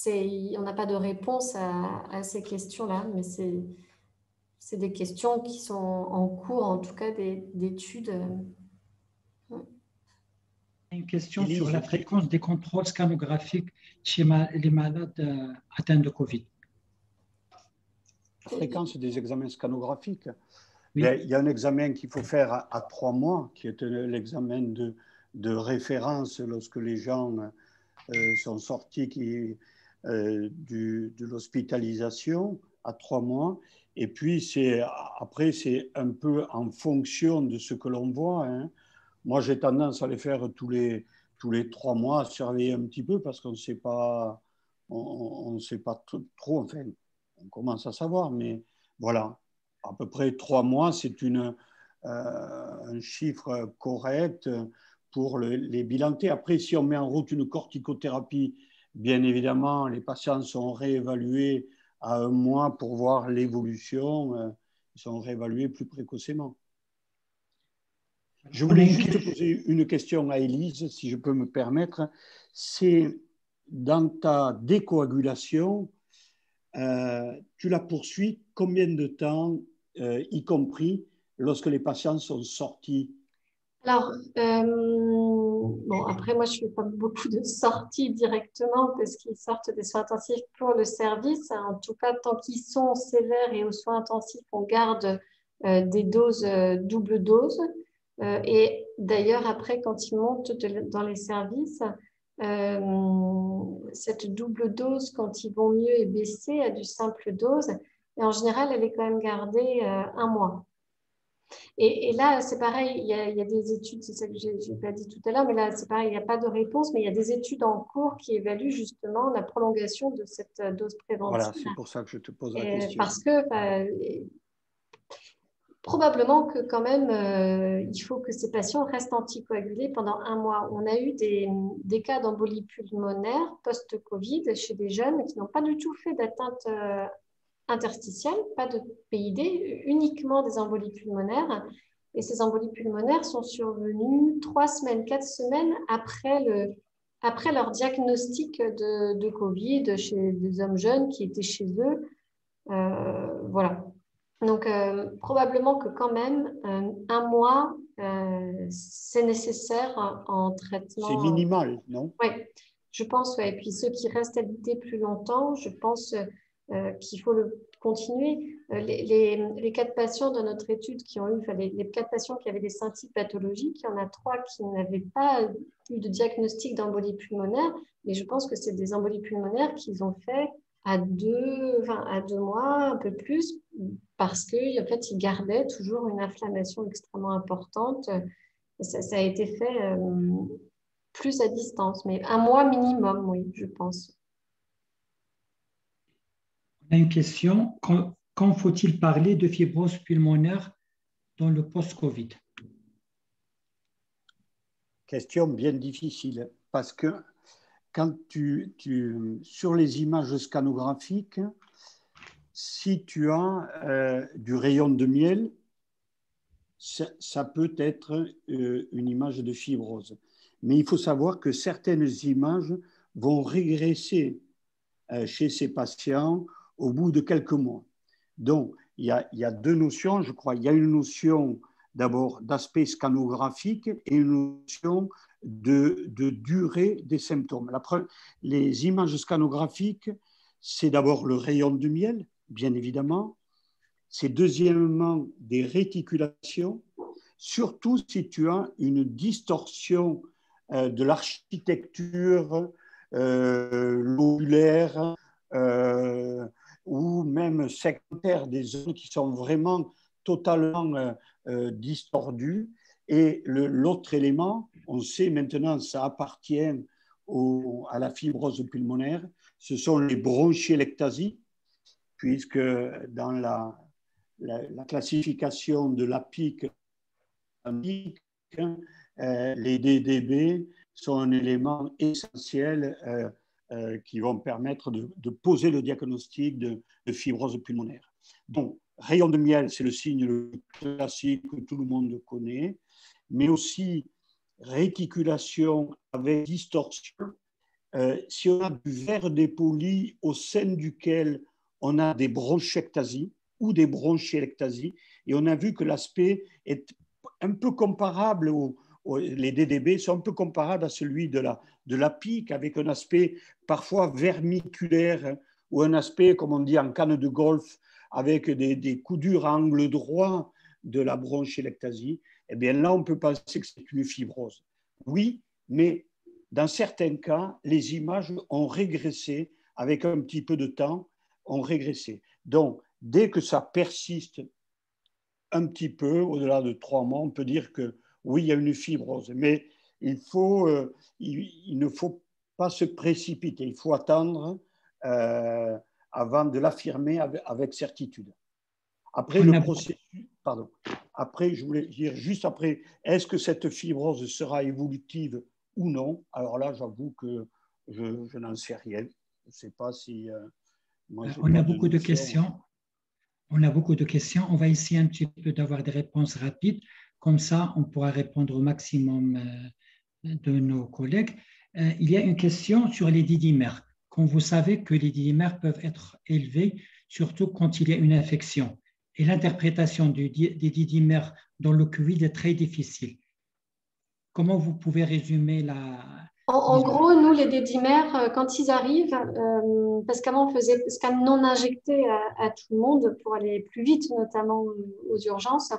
on n'a pas de réponse à ces questions-là, mais c'est des questions qui sont en cours, en tout cas d'études. Une question sur la fréquence des contrôles scanographiques chez les malades atteints de Covid. La fréquence des examens scanographiques. Oui. Il y a un examen qu'il faut faire à 3 mois, qui est l'examen de référence lorsque les gens sont sortis de l'hospitalisation à 3 mois. Et puis, après, c'est un peu en fonction de ce que l'on voit. Moi, j'ai tendance à les faire tous les 3 mois, à surveiller un petit peu parce qu'on ne sait pas, on sait pas trop, enfin, on commence à savoir, mais voilà, à peu près 3 mois, c'est un chiffre correct pour les bilanter. Après, si on met en route une corticothérapie, bien évidemment, les patients sont réévalués à 1 mois pour voir l'évolution, ils sont réévalués plus précocement. Je voulais juste poser une question à Élise, si je peux me permettre. C'est dans ta décoagulation, tu la poursuis combien de temps, y compris lorsque les patients sont sortis? Alors, bon, après, moi, je ne fais pas beaucoup de sorties directement parce qu'ils sortent des soins intensifs pour le service. En tout cas, tant qu'ils sont sévères et aux soins intensifs, on garde des doses, double dose. Et d'ailleurs, après, quand ils montent dans les services, cette double dose, quand ils vont mieux, est baissée à du simple dose. Et en général, elle est quand même gardée 1 mois. Et là, c'est pareil, il y a des études, c'est ça que je n'ai pas dit tout à l'heure, mais là, c'est pareil, il n'y a pas de réponse, mais il y a des études en cours qui évaluent justement la prolongation de cette dose préventive. Voilà, c'est pour ça que je te pose la question. Parce que probablement que quand même, il faut que ces patients restent anticoagulés pendant 1 mois. On a eu des cas d'embolie pulmonaire post-Covid chez des jeunes qui n'ont pas du tout fait d'atteinte interstitielle, pas de PID, uniquement des embolies pulmonaires. Et ces embolies pulmonaires sont survenues 3 semaines, 4 semaines après leur diagnostic de Covid chez des hommes jeunes qui étaient chez eux. Voilà. Donc, probablement que quand même, 1 mois, c'est nécessaire en traitement. C'est minimal, non? Oui, je pense, ouais. Et puis ceux qui restent habités plus longtemps, je pense qu'il faut le continuer. Les 4 patients dans notre étude qui ont eu, enfin, les 4 patients qui avaient des syncyties pathologiques, il y en a 3 qui n'avaient pas eu de diagnostic d'embolie pulmonaire, mais je pense que c'est des embolies pulmonaires qu'ils ont fait à 2 mois, un peu plus, parce qu'en fait, ils gardaient toujours une inflammation extrêmement importante. Ça a été fait plus à distance, mais 1 mois minimum, oui, je pense. On a une question. Quand faut-il parler de fibrose pulmonaire dans le post-Covid? Question bien difficile, parce que quand sur les images scanographiques, si tu as du rayon de miel, ça peut être une image de fibrose. Mais il faut savoir que certaines images vont régresser chez ces patients au bout de quelques mois. Donc, il y a 2 notions, je crois. Il y a une notion d'abord d'aspect scanographique et une notion de durée des symptômes. Les images scanographiques, c'est d'abord le rayon de miel, bien évidemment. C'est deuxièmement des réticulations, surtout si tu as une distorsion de l'architecture lobulaire ou même sectaire des zones qui sont vraiment totalement distordues. Et l'autre élément, on sait maintenant, ça appartient à la fibrose pulmonaire, ce sont les bronchiectasies, puisque dans la classification de la PIC, les DDB sont un élément essentiel qui vont permettre de poser le diagnostic de fibrose pulmonaire. Donc, rayon de miel, c'est le signe classique que tout le monde connaît, mais aussi réticulation avec distorsion. Si on a du verre dépoli au sein duquel on a des bronchiectasies ou des bronchiectasies, et on a vu que l'aspect est un peu comparable, les DDB sont un peu comparables à celui de la PIC, avec un aspect parfois vermiculaire ou un aspect, comme on dit en canne de golf, avec des coups durs à angle droit de la bronchiectasie. Eh bien là, on peut penser que c'est une fibrose. Oui, mais dans certains cas, les images ont régressé avec un petit peu de temps, ont régressé. Donc, dès que ça persiste un petit peu, au-delà de 3 mois, on peut dire que oui, il y a une fibrose. Mais il ne faut pas se précipiter. Il faut attendre avant de l'affirmer avec certitude. Après le processus, pardon. Après, je voulais dire juste après, est-ce que cette fibrose sera évolutive ou non? Alors là, j'avoue que je n'en sais rien. Je ne sais pas si... on a beaucoup de questions. On a beaucoup de questions. On va essayer un petit peu d'avoir des réponses rapides. Comme ça, on pourra répondre au maximum de nos collègues. Il y a une question sur les didymères. Comme vous savez que les didymères peuvent être élevés, surtout quand il y a une infection. Et l'interprétation des didymères dans le Covid est très difficile. Comment vous pouvez résumer En gros, nous, les dédimères, quand ils arrivent, parce qu'avant, on faisait scan non injecté à tout le monde pour aller plus vite, notamment aux urgences.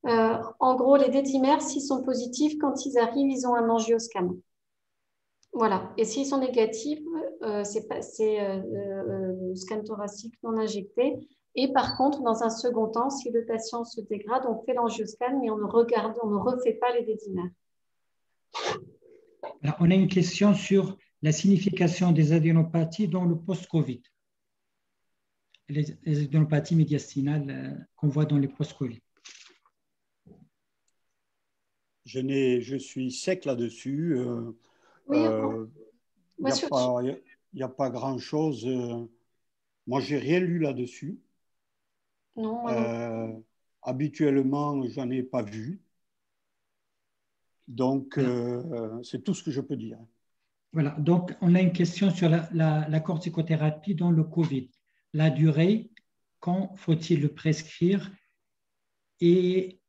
En gros, les dédimères, s'ils sont positifs, quand ils arrivent, ils ont un angioscan. Voilà. Et s'ils sont négatifs, c'est scan thoracique non injecté. Et par contre, dans un second temps, si le patient se dégrade, on fait l'angioscan, mais on ne refait pas les dédimères. Alors, on a une question sur la signification des adénopathies dans le post-Covid. Les adénopathies médiastinales qu'on voit dans les post-Covid. Je suis sec là-dessus. Oui, il n'y a pas grand-chose. Moi, je n'ai rien lu là-dessus. Non. Habituellement, je n'en ai pas vu. Donc, c'est tout ce que je peux dire. Voilà, donc on a une question sur la corticothérapie dans le Covid. La durée, quand faut-il le prescrire? Et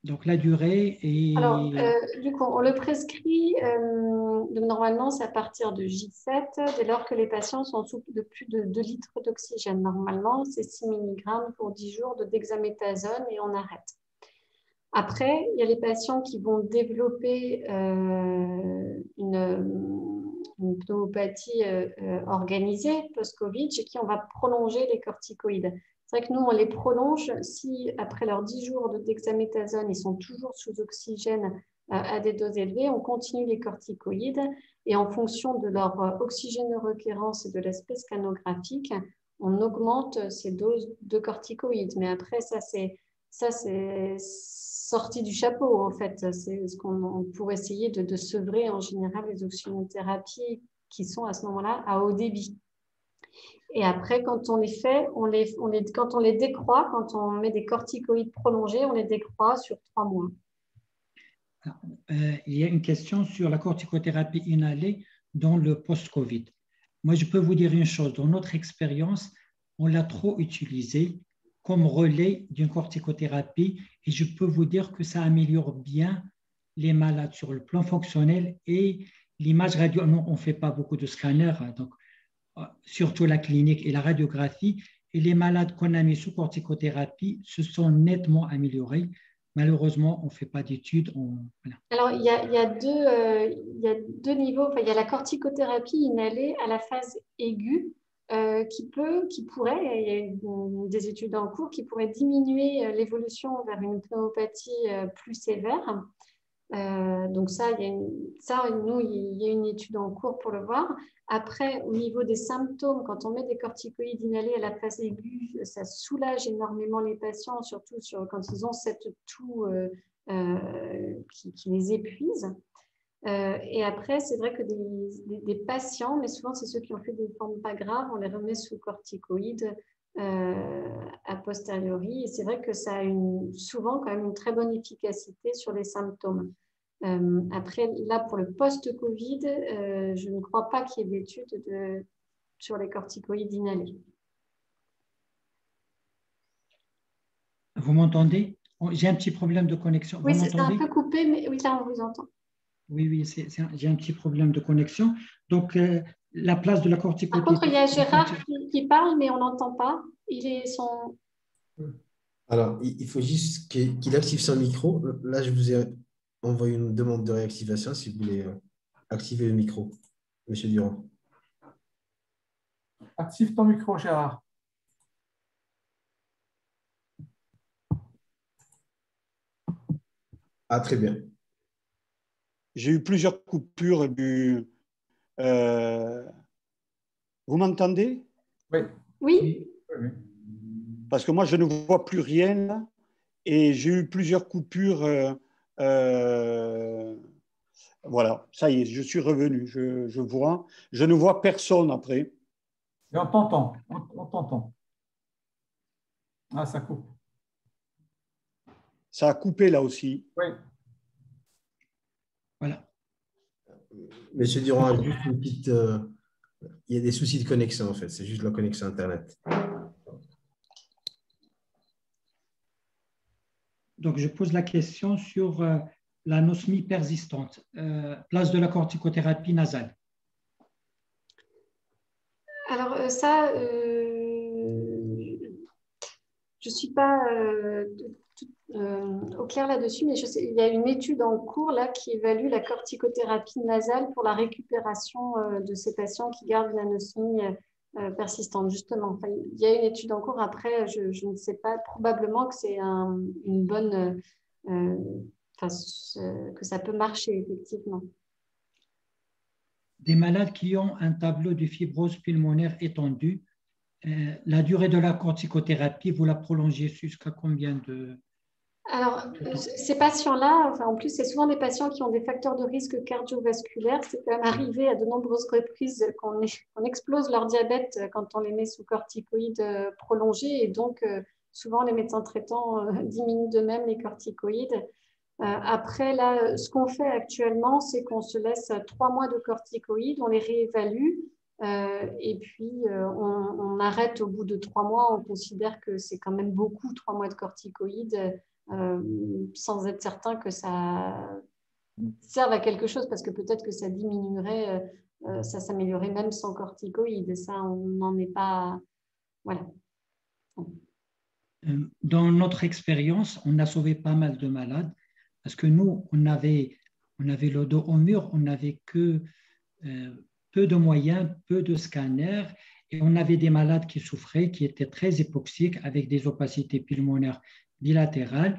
donc la durée et... Alors, du coup, on le prescrit, normalement, c'est à partir de J7, dès lors que les patients sont sous de plus de 2 litres d'oxygène. Normalement, c'est 6 mg pour 10 jours de dexaméthasone et on arrête. Après, il y a les patients qui vont développer une pneumopathie organisée post-Covid chez qui on va prolonger les corticoïdes. C'est vrai que nous, on les prolonge si, après leurs 10 jours de dexaméthasone, ils sont toujours sous oxygène à des doses élevées, on continue les corticoïdes et en fonction de leur oxygénorequérance et de l'aspect scanographique, on augmente ces doses de corticoïdes. Mais après, ça, c'est sorti du chapeau, en fait. C'est ce qu'on pour essayer de sevrer en général les oxygénothérapies qui sont à ce moment-là à haut débit. Et après, quand on les fait, quand on les décroît, quand on met des corticoïdes prolongés, on les décroît sur 3 mois. Il y a une question sur la corticothérapie inhalée dans le post-Covid. Moi, je peux vous dire une chose. Dans notre expérience, on l'a trop utilisée comme relais d'une corticothérapie et je peux vous dire que ça améliore bien les malades sur le plan fonctionnel et l'image radio. Non, on ne fait pas beaucoup de scanners, donc surtout la clinique et la radiographie. Et les malades qu'on a mis sous corticothérapie se sont nettement améliorés. Malheureusement, on ne fait pas d'études. Voilà. Alors, il y a deux niveaux. Enfin, il y a la corticothérapie inhalée à la phase aiguë qui pourrait, il y a des études en cours, qui pourraient diminuer l'évolution vers une pneumopathie plus sévère. Donc ça, il y a une étude en cours pour le voir. Après, au niveau des symptômes, quand on met des corticoïdes inhalés à la phase aiguë, ça soulage énormément les patients, surtout quand ils ont cette toux qui les épuise. Et après, c'est vrai que des patients, mais souvent c'est ceux qui ont fait des formes pas graves, on les remet sous corticoïdes a posteriori. Et c'est vrai que ça a souvent quand même une très bonne efficacité sur les symptômes. Après, là, pour le post-Covid, je ne crois pas qu'il y ait d'études sur les corticoïdes inhalés. Vous m'entendez? J'ai un petit problème de connexion. Oui, c'est un peu coupé, mais oui, là, on vous entend. Oui, j'ai un petit problème de connexion. Donc, la place de la corticothérapie. Par contre, il y a Gérard qui parle, mais on n'entend pas. Alors, il faut juste qu'il active son micro. Là, je vous ai envoyé une demande de réactivation si vous voulez activer le micro, Monsieur Durand. Active ton micro, Gérard. Ah, très bien. J'ai eu plusieurs coupures vous m'entendez? Oui. Oui. Parce que moi, je ne vois plus rien et j'ai eu plusieurs coupures. Voilà, ça y est, je suis revenu. Je vois. Je ne vois personne après. Et on t'entend. On t'entend. Ah, ça coupe. Ça a coupé là aussi. Oui. Voilà. Monsieur Durand a juste une petite. Il y a des soucis de connexion, en fait. C'est juste la connexion Internet. Donc, je pose la question sur l'anosmie persistante. Place de la corticothérapie nasale. Alors ça, je ne suis pas au clair là-dessus, mais je sais, il y a une étude en cours là, qui évalue la corticothérapie nasale pour la récupération de ces patients qui gardent une anosmie persistante, justement. Enfin, il y a une étude en cours. Après, je ne sais pas, probablement que c'est une bonne... que ça peut marcher, effectivement. Des malades qui ont un tableau de fibrose pulmonaire étendue, la durée de la corticothérapie, vous la prolongez jusqu'à combien de... Alors, ces patients-là, enfin, en plus, c'est souvent des patients qui ont des facteurs de risque cardiovasculaires. C'est quand même arrivé à de nombreuses reprises qu'on explose leur diabète quand on les met sous corticoïdes prolongés. Et donc, souvent, les médecins traitants diminuent d'eux-mêmes les corticoïdes. Après, là, ce qu'on fait actuellement, c'est qu'on se laisse 3 mois de corticoïdes, on les réévalue et puis on arrête au bout de 3 mois. On considère que c'est quand même beaucoup, 3 mois de corticoïdes, sans être certain que ça serve à quelque chose, parce que peut-être que ça diminuerait, ça s'améliorerait même sans corticoïdes. Et ça, on n'en est pas... Voilà. Dans notre expérience, on a sauvé pas mal de malades parce que nous, on avait le dos au mur, on n'avait que peu de moyens, peu de scanners, et on avait des malades qui souffraient, qui étaient très hypoxiques avec des opacités pulmonaires bilatérales.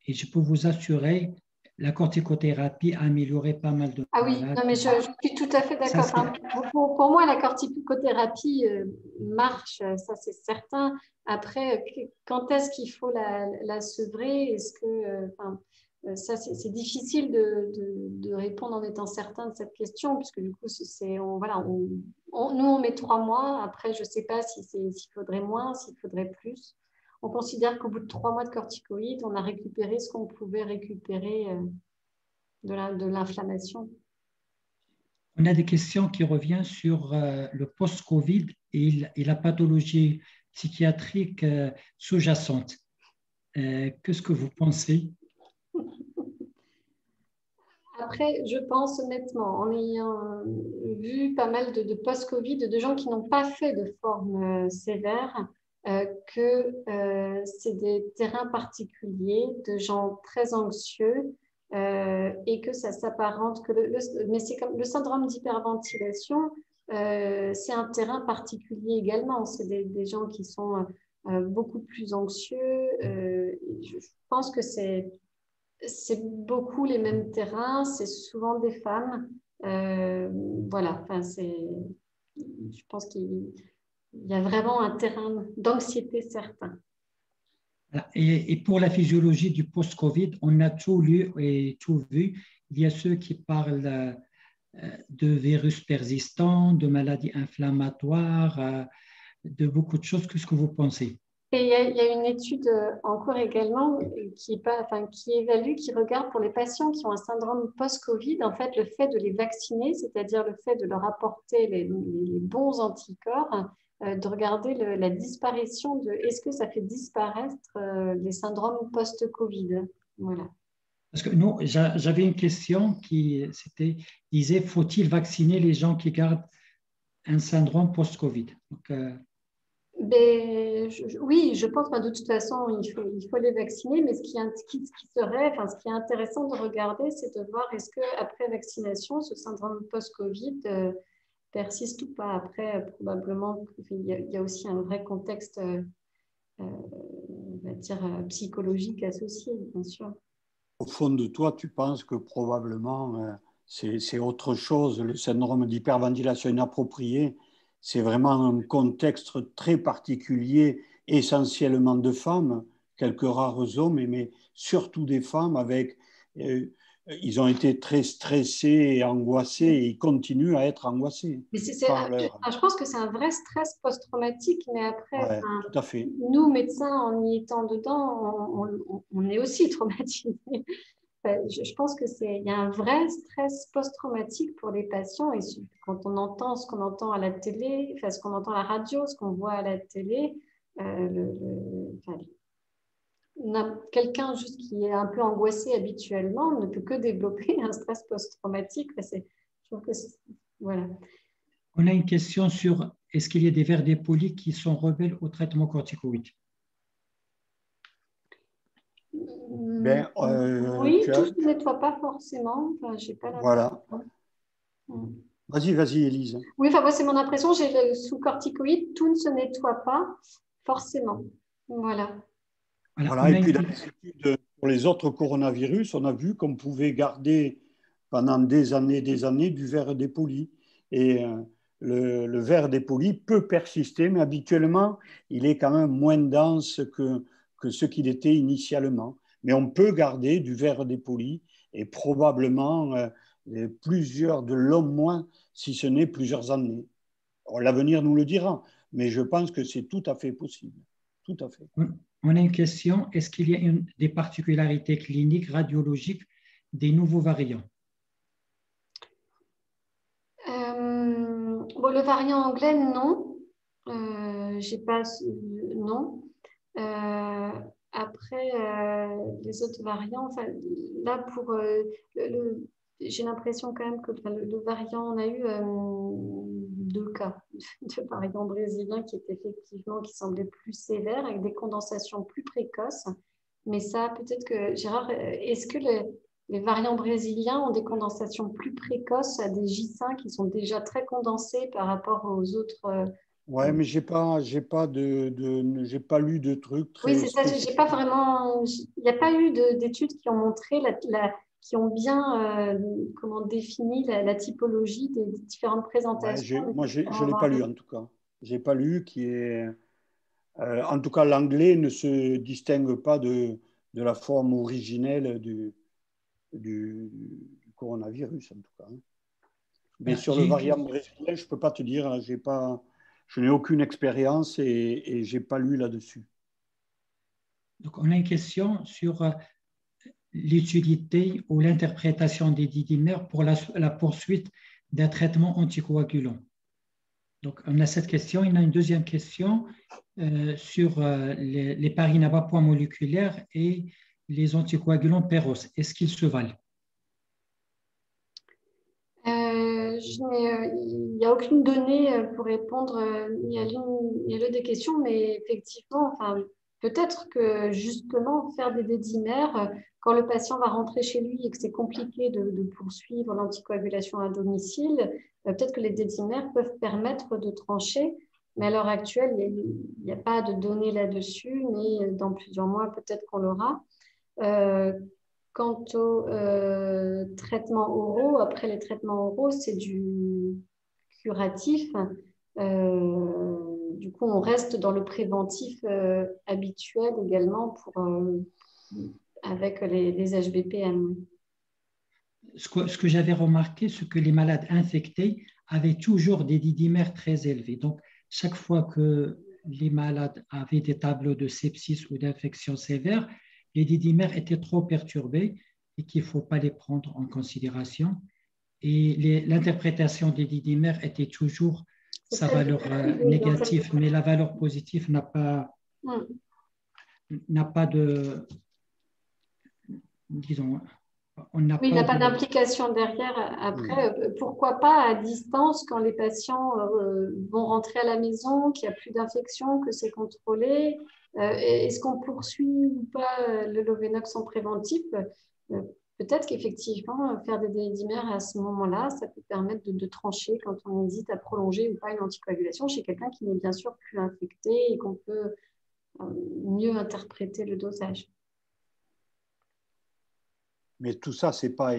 Et je peux vous assurer, la corticothérapie a amélioré pas mal de malades. Oui, non, mais je suis tout à fait d'accord. Enfin, pour moi, la corticothérapie marche, ça c'est certain. Après, quand est-ce qu'il faut la sevrer? Est-ce que, ça, c'est difficile de répondre en étant certain de cette question, puisque du coup, nous, on met 3 mois. Après, je ne sais pas s'il faudrait moins, s'il faudrait plus. On considère qu'au bout de 3 mois de corticoïdes, on a récupéré ce qu'on pouvait récupérer de l'inflammation. On a des questions qui reviennent sur le post-Covid et la pathologie psychiatrique sous-jacente. Qu'est-ce que vous pensez? Après, je pense honnêtement, en ayant vu pas mal de post-Covid, de gens qui n'ont pas fait de forme sévère, que c'est des terrains particuliers, de gens très anxieux, et que ça s'apparente que mais c'est comme le syndrome d'hyperventilation, c'est un terrain particulier également. C'est des gens qui sont beaucoup plus anxieux. Je pense que c'est beaucoup les mêmes terrains, c'est souvent des femmes. Voilà, je pense qu'il y a vraiment un terrain d'anxiété certain. Et pour la physiologie du post-Covid, on a tout lu et tout vu. Il y a ceux qui parlent de virus persistants, de maladies inflammatoires, de beaucoup de choses. Qu'est-ce que vous pensez? Et il y a une étude en cours également qui évalue, qui regarde pour les patients qui ont un syndrome post-Covid, en fait, le fait de les vacciner, c'est-à-dire le fait de leur apporter les bons anticorps, de regarder la disparition est-ce que ça fait disparaître les syndromes post-Covid. Voilà. Parce que nous, j'avais une question qui disait, faut-il vacciner les gens qui gardent un syndrome post-Covid? Oui, je pense que de toute façon, il faut les vacciner, mais ce qui est intéressant de regarder, c'est de voir est-ce qu'après vaccination, ce syndrome post-Covid persiste ou pas. Après, probablement, il y a aussi un vrai contexte, on va dire, psychologique associé, bien sûr. Au fond de toi, tu penses que probablement c'est autre chose, le syndrome d'hyperventilation inappropriée. C'est vraiment un contexte très particulier, essentiellement de femmes, quelques rares hommes, mais surtout des femmes avec ils ont été très stressés et angoissés et ils continuent à être angoissés. Mais je pense que c'est un vrai stress post-traumatique, mais après, Ouais, tout à fait. nous, médecins, en y étant dedans, on est aussi traumatisés. Je pense il y a un vrai stress post-traumatique pour les patients. Et quand on entend ce qu'on entend à la télé, ce qu'on entend à la radio, ce qu'on voit à la télé, quelqu'un juste qui est un peu angoissé habituellement ne peut que développer un stress post-traumatique. Je trouve que voilà. On a une question sur est-ce qu'il y a des vers dépolis qui sont rebelles au traitement corticoïde? Oui, tout ne se nettoie pas forcément. Enfin, j'ai pas voilà. Vas-y, Élise. Oui, enfin, moi, c'est mon impression. Sous corticoïde, tout ne se nettoie pas forcément. Voilà. Voilà. Et puis, pour les autres coronavirus, on a vu qu'on pouvait garder pendant des années du verre dépoli. Et le verre dépoli peut persister, mais habituellement, il est quand même moins dense que ce qu'il était initialement. Mais on peut garder du verre dépoli et probablement plusieurs de longs mois, si ce n'est plusieurs années. L'avenir nous le dira, mais je pense que c'est tout à fait possible. Tout à fait. On a une question. Est-ce qu'il y a des particularités cliniques, radiologiques des nouveaux variants? Le variant anglais, non. J'ai pas, non. Après, les autres variants, là, j'ai l'impression quand même que le variant, on a eu 2 cas de variants brésiliens qui semblaient plus sévères, avec des condensations plus précoces. Mais ça, peut-être que, Gérard, est-ce que les variants brésiliens ont des condensations plus précoces à des J5 qui sont déjà très condensés par rapport aux autres Ouais, mais j'ai pas lu de trucs très. Oui, c'est ça. J'ai pas vraiment. Il n'y a pas eu d'études qui ont montré qui ont bien défini la typologie des différentes présentations. Ouais, je ne l'ai pas lu en tout cas. J'ai pas lu qui est. En tout cas, l'anglais ne se distingue pas de la forme originelle du coronavirus en tout cas. Mais sur le variant brésilien, je ne peux pas te dire. Je n'ai aucune expérience et je n'ai pas lu là-dessus. Donc, on a une question sur l'utilité ou l'interprétation des didymères pour la poursuite d'un traitement anticoagulant. Donc, on a cette question. Il y a une deuxième question sur les parines à bas poids moléculaires et les anticoagulants péros. Est-ce qu'ils se valent? Il n'y a aucune donnée pour répondre ni à l'une ni à l'autre des questions, mais effectivement, peut-être que justement faire des dédimères, quand le patient va rentrer chez lui et que c'est compliqué de poursuivre l'anticoagulation à domicile, peut-être que les dédimères peuvent permettre de trancher. Mais à l'heure actuelle, il n'y a pas de données là-dessus, mais dans plusieurs mois, peut-être qu'on l'aura. Quant aux traitements oraux, après les traitements oraux, c'est du curatif. Du coup, on reste dans le préventif habituel également avec les HBPM. Ce que j'avais remarqué, c'est que les malades infectés avaient toujours des didymères très élevés. Donc, chaque fois que les malades avaient des tableaux de sepsis ou d'infection sévère, les didymères étaient trop perturbés et qu'il ne faut pas les prendre en considération. Et l'interprétation des didymères était toujours sa valeur négative, mais la valeur positive n'a pas de, disons, il n'y a pas d'implication derrière. Après, pourquoi pas à distance quand les patients vont rentrer à la maison, qu'il n'y a plus d'infection, que c'est contrôlé. Est-ce qu'on poursuit ou pas le Lovenox en préventif? Peut-être qu'effectivement, faire des dédimères à ce moment-là, ça peut permettre de trancher quand on hésite à prolonger ou pas une anticoagulation chez quelqu'un qui n'est bien sûr plus infecté et qu'on peut mieux interpréter le dosage. Mais tout ça, ce n'est pas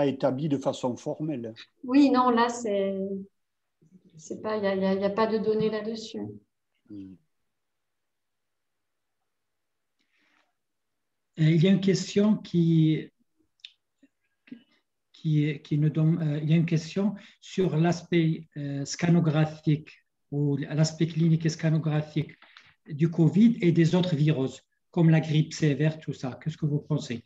établi de façon formelle. Oui, non, là, il n'y a pas de données là-dessus. Il y a une question qui il y a une question sur l'aspect scanographique ou l'aspect clinique et scanographique du Covid et des autres virus, comme la grippe sévère, tout ça. Qu'est-ce que vous pensez?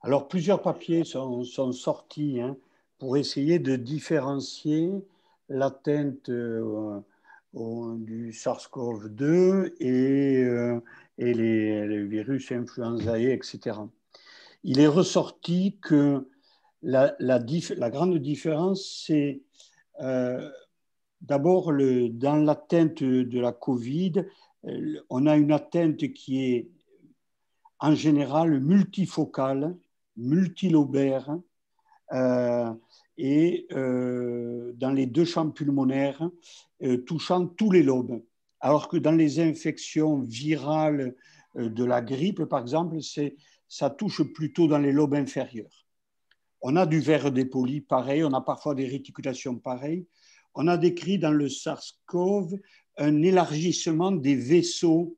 Alors, plusieurs papiers sont sortis pour essayer de différencier l'atteinte du SARS-CoV-2 et les virus influenzae, etc. Il est ressorti que la grande différence, c'est d'abord dans l'atteinte de la Covid, on a une atteinte qui est en général multifocale, multilobaire, et dans les deux champs pulmonaires, touchant tous les lobes. Alors que dans les infections virales de la grippe, par exemple, ça touche plutôt dans les lobes inférieurs. On a du verre dépoli pareil, on a parfois des réticulations pareilles. On a décrit dans le SARS-CoV un élargissement des vaisseaux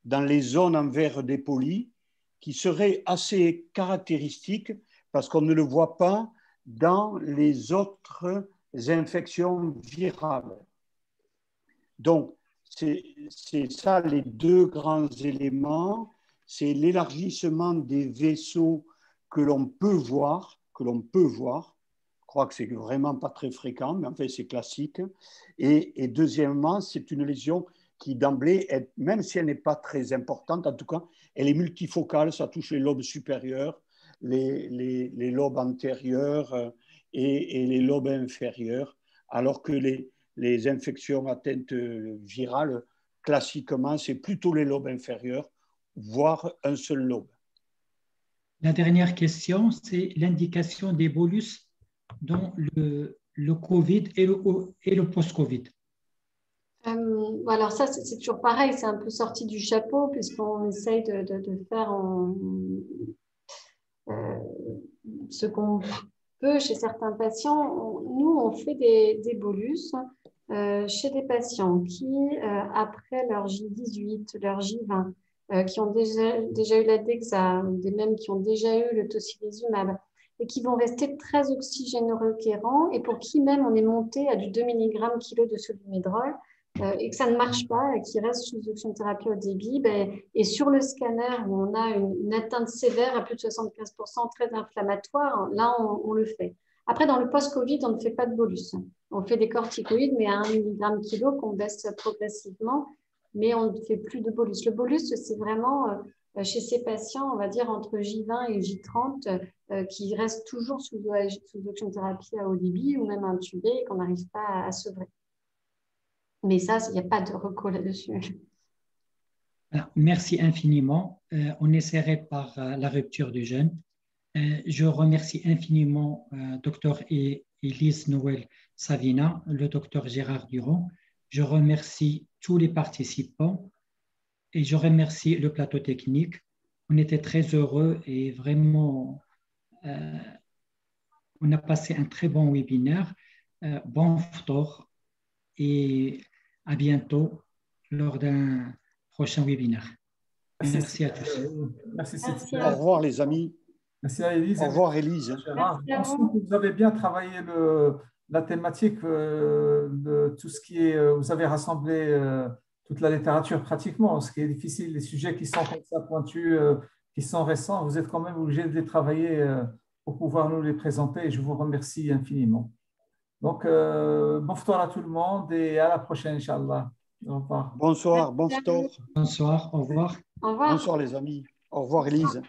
dans les zones en verre dépoli qui serait assez caractéristique parce qu'on ne le voit pas dans les autres infections virales. Donc, c'est ça les deux grands éléments, c'est l'élargissement des vaisseaux que l'on peut voir. Je crois que c'est vraiment pas très fréquent, mais en fait c'est classique. Et deuxièmement, c'est une lésion qui d'emblée, même si elle n'est pas très importante, en tout cas, elle est multifocale, ça touche les lobes supérieurs, les lobes antérieurs et les lobes inférieurs, alors que les infections atteintes virales, classiquement, c'est plutôt les lobes inférieurs, voire un seul lobe. La dernière question, c'est l'indication des bolus dans le Covid et le post-Covid. Alors ça, c'est toujours pareil, c'est un peu sorti du chapeau puisqu'on essaye de faire ce qu'on peut chez certains patients. Nous, on fait des bolus chez des patients qui, après leur J18, leur J20, qui ont déjà eu la Dexa, des mêmes qui ont déjà eu le tocilizumab, et qui vont rester très oxygénorequérants et pour qui même on est monté à du 2 mg kg de solumèdrol et que ça ne marche pas et qui reste sous oxygénothérapie au débit, et sur le scanner où on a une atteinte sévère à plus de 75%, très inflammatoire, là on le fait. Après, dans le post-Covid, on ne fait pas de bolus. On fait des corticoïdes, mais à 1 mg kg qu'on baisse progressivement, mais on ne fait plus de bolus. Le bolus, c'est vraiment chez ces patients, on va dire entre J20 et J30, qui restent toujours sous oxygénothérapie à haut débit ou même intubés et qu'on n'arrive pas à sevrer. Mais ça, il n'y a pas de recours là-dessus. Merci infiniment. On essaierait par la rupture du jeûne. Je remercie infiniment Dr Élise Noël Savina, le Dr Gérard Durand. Je remercie tous les participants et je remercie le plateau technique. On était très heureux et vraiment, on a passé un très bon webinaire. Bon phtor et à bientôt lors d'un prochain webinaire. Merci à tous. Merci. Au revoir les amis. Merci à Élise. Au revoir Élise. Vous avez bien travaillé la thématique de tout ce qui est, vous avez rassemblé toute la littérature pratiquement, ce qui est difficile, les sujets qui sont comme ça pointus, qui sont récents, vous êtes quand même obligé de les travailler pour pouvoir nous les présenter et je vous remercie infiniment. Donc, bon phtor à tout le monde et à la prochaine, Inch'Allah. Au revoir. Bonsoir, bon phtor. Bonsoir, au revoir. Au revoir. Bonsoir les amis. Au revoir Élise.